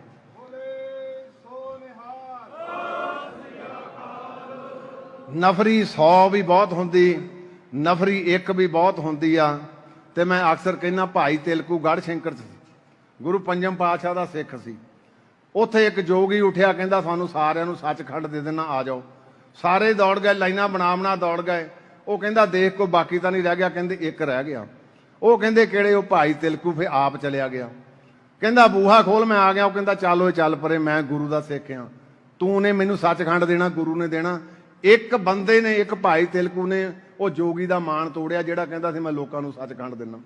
ਨਫਰੀ 100 ਵੀ ਬਹੁਤ ਹੁੰਦੀ, ਨਫਰੀ 1 ਵੀ ਬਹੁਤ ਹੁੰਦੀ ਆ। ਤੇ ਮੈਂ ਅਕਸਰ ਕਹਿੰਦਾ ਭਾਈ ਤਿਲਕੂ ਗੜ੍ਹ ਸ਼ੰਕਰ ਸੀ, ਗੁਰੂ ਪੰਜਮ ਪਾਤਸ਼ਾਹ ਦਾ ਸਿੱਖ ਸੀ। ਉੱਥੇ ਇੱਕ ਜੋਗੀ ਉੱਠਿਆ, ਕਹਿੰਦਾ ਸਾਨੂੰ ਸਾਰਿਆਂ ਨੂੰ ਸੱਚਖੰਡ ਦੇ ਦੇਣਾ, ਆ ਜਾਓ। ਸਾਰੇ ਦੌੜ ਗਏ, ਲਾਈਨਾਂ ਬਣਾ ਦੌੜ ਗਏ। ਉਹ ਕਹਿੰਦਾ ਦੇਖ ਕੋਈ ਬਾਕੀ ਤਾਂ ਨਹੀਂ ਰਹਿ ਗਿਆ, ਕਹਿੰਦੇ ਇੱਕ ਰਹਿ ਗਿਆ। ਉਹ ਕਹਿੰਦੇ ਕਿਹੜੇ? ਉਹ ਭਾਈ ਤਿਲਕੂ। ਫਿਰ ਆਪ ਚਲਿਆ ਗਿਆ। ਕਹਿੰਦਾ ਬੂਹਾ ਖੋਲ, ਮੈਂ ਆ ਗਿਆ। ਉਹ ਕਹਿੰਦਾ ਚੱਲ ਚੱਲ ਪਰੇ, ਮੈਂ ਗੁਰੂ ਦਾ ਸਿੱਖ ਆ, ਤੂੰ ਨੇ ਮੈਨੂੰ ਸੱਚਖੰਡ ਦੇਣਾ, ਗੁਰੂ ਨੇ ਦੇਣਾ। ਇੱਕ ਬੰਦੇ ਨੇ, ਇੱਕ ਭਾਈ ਤਿਲਕੂ ਨੇ ਉਹ ਜੋਗੀ ਦਾ ਮਾਣ ਤੋੜਿਆ, ਜਿਹੜਾ ਕਹਿੰਦਾ ਸੀ ਮੈਂ ਲੋਕਾਂ ਨੂੰ ਸੱਚਖੰਡ ਦੇਣਾ।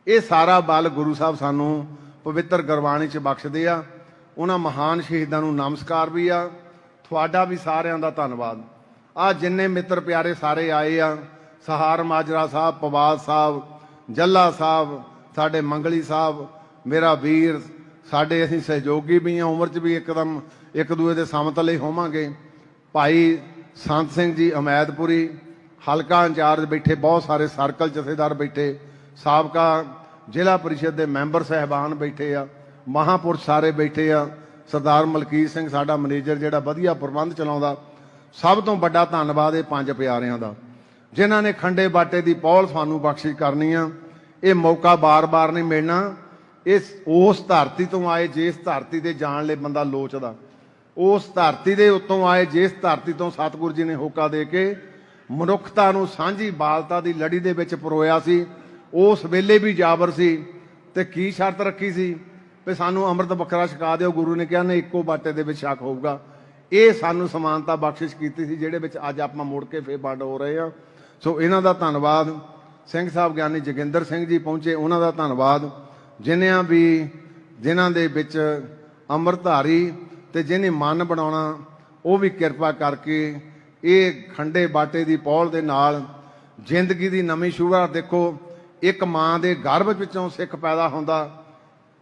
ਇਹ ਸਾਰਾ ਬਲ ਗੁਰੂ ਸਾਹਿਬ ਸਾਨੂੰ ਪਵਿੱਤਰ ਗੁਰਬਾਣੀ 'ਚ ਬਖਸ਼ਦੇ ਆ। ਉਹਨਾਂ ਮਹਾਨ ਸ਼ਹੀਦਾਂ ਨੂੰ ਨਮਸਕਾਰ ਵੀ ਆ। ਤੁਹਾਡਾ ਵੀ ਸਾਰਿਆਂ ਦਾ ਧੰਨਵਾਦ। ਆ ਜਿੰਨੇ ਮਿੱਤਰ ਪਿਆਰੇ ਸਾਰੇ ਆਏ ਆ, ਸਹਾਰ ਮਾਜਰਾ ਸਾਹਿਬ, ਪਵਾਦ ਸਾਹਿਬ, ਜੱਲਾ ਸਾਹਿਬ, ਸਾਡੇ ਮੰਗਲੀ ਸਾਹਿਬ, ਮੇਰਾ ਵੀਰ, ਸਾਡੇ ਅਸੀਂ ਸਹਿਯੋਗੀ ਵੀ ਆ, ਉਮਰ 'ਚ ਵੀ ਇੱਕਦਮ ਇੱਕ ਦੂਏ ਦੇ ਸਮਤਲੇ ਹੋਵਾਂਗੇ। ਭਾਈ ਸੰਤ ਸਿੰਘ ਜੀ ਅਮੈਦਪੁਰੀ, ਹਲਕਾ ਇੰਚਾਰਜ ਬੈਠੇ, ਬਹੁਤ ਸਾਰੇ ਸਰਕਲ ਜਥੇਦਾਰ ਬੈਠੇ, ਸਾਬਕਾ ਜ਼ਿਲ੍ਹਾ ਪਰਿਸ਼ਦ ਦੇ ਮੈਂਬਰ ਸਾਹਿਬਾਨ ਬੈਠੇ ਆ, ਮਹਾਂਪੁਰਸ਼ ਸਾਰੇ ਬੈਠੇ ਆ, ਸਰਦਾਰ ਮਲਕੀਤ ਸਿੰਘ ਸਾਡਾ ਮੈਨੇਜਰ ਜਿਹੜਾ ਵਧੀਆ ਪ੍ਰਬੰਧ ਚਲਾਉਂਦਾ। ਸਭ ਤੋਂ ਵੱਡਾ ਧੰਨਵਾਦ ਇਹ ਪੰਜ ਪਿਆਰਿਆਂ ਦਾ ਜਿਨ੍ਹਾਂ ਨੇ ਖੰਡੇ ਬਾਟੇ ਦੀ ਪਹੁਲ ਸਾਨੂੰ ਬਖਸ਼ਿਸ਼ ਕਰਨੀ ਆ। ਇਹ ਮੌਕਾ ਬਾਰ-ਬਾਰ ਨਹੀਂ ਮਿਲਣਾ। ਇਸ ਉਸ ਧਰਤੀ ਤੋਂ ਆਏ ਜਿਸ ਧਰਤੀ ਤੇ ਜਾਣ ਲਈ ਬੰਦਾ ਲੋਚਦਾ, ਉਸ ਧਰਤੀ ਦੇ ਉੱਤੋਂ ਆਏ ਜਿਸ ਧਰਤੀ ਤੋਂ ਸਤਿਗੁਰੂ ਜੀ ਨੇ ਹੋਕਾ ਦੇ ਕੇ ਮਨੁੱਖਤਾ ਨੂੰ ਸਾਂਝੀ ਬਾਲਤਾ ਦੀ ਲੜੀ ਦੇ ਵਿੱਚ ਪਰੋਇਆ ਸੀ। ਉਸ ਵੇਲੇ ਵੀ ਜਾਬਰ ਸੀ ਤੇ ਕੀ ਸ਼ਰਤ ਰੱਖੀ ਸੀ ਵੀ ਸਾਨੂੰ ਅੰਮ੍ਰਿਤ ਵੱਖਰਾ ਛਕਾ ਦਿਓ। ਗੁਰੂ ਨੇ ਕਿਹਾ ਨਹੀਂ, ਇੱਕੋ ਬਾਟੇ ਦੇ ਵਿੱਚ ਛਕ ਹੋਊਗਾ। ਇਹ ਸਾਨੂੰ ਸਮਾਨਤਾ ਬਖਸ਼ਿਸ਼ ਕੀਤੀ ਸੀ ਜਿਹੜੇ ਵਿੱਚ ਅੱਜ ਆਪਾਂ ਮੁੜ ਕੇ ਫੇਰ ਵੰਡ ਹੋ ਰਹੇ ਹਾਂ। ਸੋ ਇਹਨਾਂ ਦਾ ਧੰਨਵਾਦ। ਸਿੰਘ ਸਾਹਿਬ ਗਿਆਨੀ ਜੋਗਿੰਦਰ ਸਿੰਘ ਜੀ ਪਹੁੰਚੇ, ਉਹਨਾਂ ਦਾ ਧੰਨਵਾਦ। ਜਿਨ੍ਹਾਂ ਦੇ ਵਿੱਚ ਅੰਮ੍ਰਿਤਧਾਰੀ ਤੇ ਜਿਹਨੇ ਮਨ ਬਣਾਉਣਾ ਉਹ ਵੀ ਕਿਰਪਾ ਕਰਕੇ ਇਹ ਖੰਡੇ ਬਾਟੇ ਦੀ ਪਹੁਲ ਦੇ ਨਾਲ ਜ਼ਿੰਦਗੀ ਦੀ ਨਵੀਂ ਸ਼ੁਰੂਆਤ। ਦੇਖੋ, ਇੱਕ ਮਾਂ ਦੇ ਗਰਭ ਵਿੱਚੋਂ ਸਿੱਖ ਪੈਦਾ ਹੁੰਦਾ,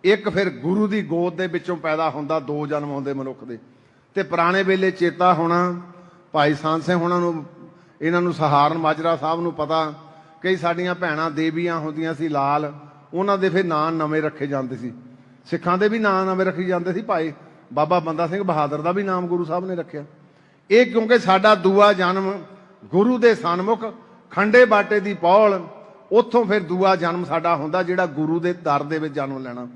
ਇੱਕ ਫਿਰ ਗੁਰੂ ਦੀ ਗੋਦ ਦੇ ਵਿੱਚੋਂ ਪੈਦਾ ਹੁੰਦਾ। ਦੋ ਜਨਮ ਹੁੰਦੇ ਮਨੁੱਖ ਦੇ। ਤੇ ਪੁਰਾਣੇ ਵੇਲੇ ਚੇਤਾ ਹੋਣਾ ਭਾਈ ਸੰਤ ਸਿੰਘ ਹੋਣਾ ਨੂੰ, ਇਹਨਾਂ ਨੂੰ ਸਹਾਰਨ ਮਾਜਰਾ ਸਾਹਿਬ ਨੂੰ ਪਤਾ, ਕਈ ਸਾਡੀਆਂ ਭੈਣਾਂ ਦੇਵੀਆਂ ਹੁੰਦੀਆਂ ਸੀ ਲਾਲ, ਉਹਨਾਂ ਦੇ ਫਿਰ ਨਾਂ ਨਵੇਂ ਰੱਖੇ ਜਾਂਦੇ ਸੀ। ਸਿੱਖਾਂ ਦੇ ਵੀ ਨਾਂ ਨਵੇਂ ਰੱਖੇ ਜਾਂਦੇ ਸੀ। ਭਾਈ ਬਾਬਾ ਬੰਦਾ ਸਿੰਘ ਬਹਾਦਰ ਦਾ ਵੀ ਨਾਮ ਗੁਰੂ ਸਾਹਿਬ ਨੇ ਰੱਖਿਆ। ਇਹ ਕਿਉਂਕਿ ਸਾਡਾ ਦੂਆ ਜਨਮ ਗੁਰੂ ਦੇ ਸਨਮੁਖ ਖੰਡੇ ਬਾਟੇ ਦੀ ਪਹੁਲ, ਉੱਥੋਂ ਫਿਰ ਦੂਆ ਜਨਮ ਸਾਡਾ ਹੁੰਦਾ ਜਿਹੜਾ ਗੁਰੂ ਦੇ ਦਰ ਦੇ ਵਿੱਚ ਜਨਮ ਲੈਣਾ।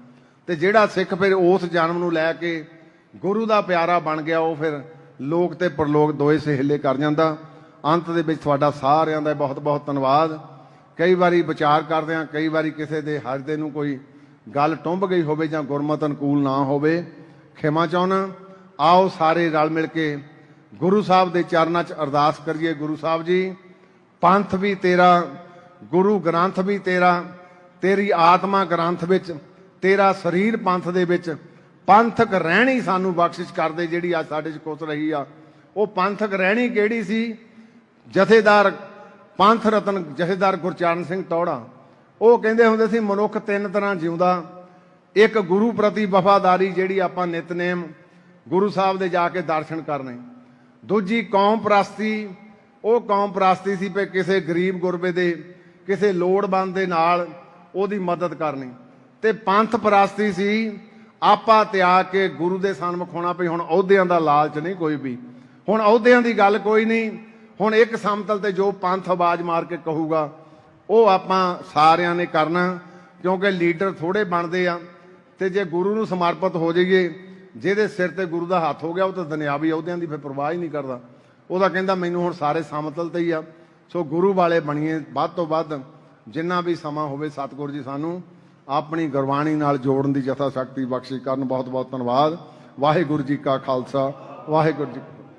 ਤੇ ਜਿਹੜਾ ਸਿੱਖ ਫਿਰ ਉਸ ਜਨਮ ਨੂੰ ਲੈ ਕੇ ਗੁਰੂ ਦਾ ਪਿਆਰਾ ਬਣ ਗਿਆ, ਉਹ ਫਿਰ ਲੋਕ ਤੇ ਪਰਲੋਕ ਦੋਏ ਸਹੇਲੇ ਕਰ ਜਾਂਦਾ। ਅੰਤ ਦੇ ਵਿੱਚ ਤੁਹਾਡਾ ਸਾਰਿਆਂ ਦਾ ਬਹੁਤ ਬਹੁਤ ਧੰਨਵਾਦ। ਕਈ ਵਾਰੀ ਵਿਚਾਰ ਕਰਦੇ ਹਾਂ, ਕਈ ਵਾਰੀ ਕਿਸੇ ਦੇ ਹਿਰਦੇ ਨੂੰ ਕੋਈ ਗੱਲ ਟੁੰਬ ਗਈ ਹੋਵੇ ਜਾਂ ਗੁਰਮਤਿ ਅਨੁਕੂਲ ਨਾ ਹੋਵੇ, ਖਿਮਾ ਚਾਹੁੰਦਾ। ਆਓ ਸਾਰੇ ਰਲ ਮਿਲ ਕੇ ਗੁਰੂ ਸਾਹਿਬ ਦੇ ਚਰਨਾਂ 'ਚ ਅਰਦਾਸ ਕਰੀਏ। ਗੁਰੂ ਸਾਹਿਬ ਜੀ, ਪੰਥ ਵੀ ਤੇਰਾ, ਗੁਰੂ ਗ੍ਰੰਥ ਵੀ ਤੇਰਾ, ਤੇਰੀ ਆਤਮਾ ਗ੍ਰੰਥ ਵਿੱਚ, ਤੇਰਾ ਸਰੀਰ ਪੰਥ ਦੇ ਵਿੱਚ। ਪੰਥਕ ਰਹਿਣੀ ਸਾਨੂੰ ਬਖਸ਼ਿਸ਼ ਕਰਦੇ ਜਿਹੜੀ ਅੱਜ ਸਾਡੇ 'ਚ ਕੁਸ ਰਹੀ ਆ। ਉਹ ਪੰਥਕ ਰਹਿਣੀ ਕਿਹੜੀ ਸੀ? ਜਥੇਦਾਰ ਪੰਥ ਰਤਨ ਜਥੇਦਾਰ ਗੁਰਚਰਨ ਸਿੰਘ ਟੌਹੜਾ ਉਹ ਕਹਿੰਦੇ ਹੁੰਦੇ ਸੀ, ਮਨੁੱਖ ਤਿੰਨ ਤਰ੍ਹਾਂ ਜਿਉਂਦਾ। ਇੱਕ ਗੁਰੂ ਪ੍ਰਤੀ ਵਫਾਦਾਰੀ, ਜਿਹੜੀ ਆਪਾਂ ਨਿਤਨੇਮ ਗੁਰੂ ਸਾਹਿਬ ਦੇ ਜਾ ਕੇ ਦਰਸ਼ਨ ਕਰਨੇ। ਦੂਜੀ ਕੌਮ ਪ੍ਰਸਤੀ, ਉਹ ਕੌਮ ਪ੍ਰਸਤੀ ਸੀ ਵੀ ਕਿਸੇ ਗਰੀਬ ਗੁਰਬੇ ਦੇ, ਕਿਸੇ ਲੋੜਵੰਦ ਦੇ ਨਾਲ ਉਹਦੀ ਮਦਦ ਕਰਨੀ। ਤੇ ਪੰਥ ਪ੍ਰਸਤੀ ਸੀ ਆਪਾ ਤਿਆਗ ਕੇ ਗੁਰੂ ਦੇ ਸਨਮੁਖ ਹੋਣਾ। ਪਈ ਹੁਣ ਅਹੁਦਿਆਂ ਦਾ ਲਾਲਚ ਨਹੀਂ ਕੋਈ ਵੀ, ਹੁਣ ਅਹੁਦਿਆਂ ਦੀ ਗੱਲ ਕੋਈ ਨਹੀਂ। ਹੁਣ ਇੱਕ ਸਮਤਲ ਤੇ ਜੋ ਪੰਥ ਆਵਾਜ਼ ਮਾਰ ਕੇ ਕਹੂਗਾ ਉਹ ਆਪਾਂ ਸਾਰਿਆਂ ਨੇ ਕਰਨਾ, ਕਿਉਂਕਿ ਲੀਡਰ ਥੋੜੇ ਬਣਦੇ ਆ। ਤੇ ਜੇ ਗੁਰੂ ਨੂੰ ਸਮਰਪਿਤ ਹੋ ਜਾਈਏ, ਜਿਹਦੇ ਸਿਰ ਤੇ ਗੁਰੂ ਦਾ ਹੱਥ ਹੋ ਗਿਆ, ਉਹ ਤਾਂ ਦੁਨਿਆਵੀ ਅਹੁਦਿਆਂ ਦੀ ਫਿਰ ਪਰਵਾਹ ਹੀ ਨਹੀਂ ਕਰਦਾ। ਉਹਦਾ ਕਹਿੰਦਾ ਮੈਨੂੰ ਹੁਣ ਸਾਰੇ ਸਮਤਲ ਤੇ ਹੀ ਆ। ਸੋ ਗੁਰੂ ਵਾਲੇ ਬਣੀਏ ਵੱਧ ਤੋਂ ਵੱਧ। ਜਿੰਨਾ ਵੀ ਸਮਾਂ ਹੋਵੇ ਸਤਿਗੁਰੂ ਜੀ ਸਾਨੂੰ ਆਪਣੀ ਗੁਰਬਾਣੀ ਨਾਲ ਜੋੜਨ ਦੀ ਯਥਾ ਸ਼ਕਤੀ ਬਖਸ਼ਿਸ਼ ਕਰਨ। ਬਹੁਤ ਬਹੁਤ ਧੰਨਵਾਦ। ਵਾਹਿਗੁਰੂ ਜੀ ਕਾ ਖਾਲਸਾ, ਵਾਹਿਗੁਰੂ ਜੀ।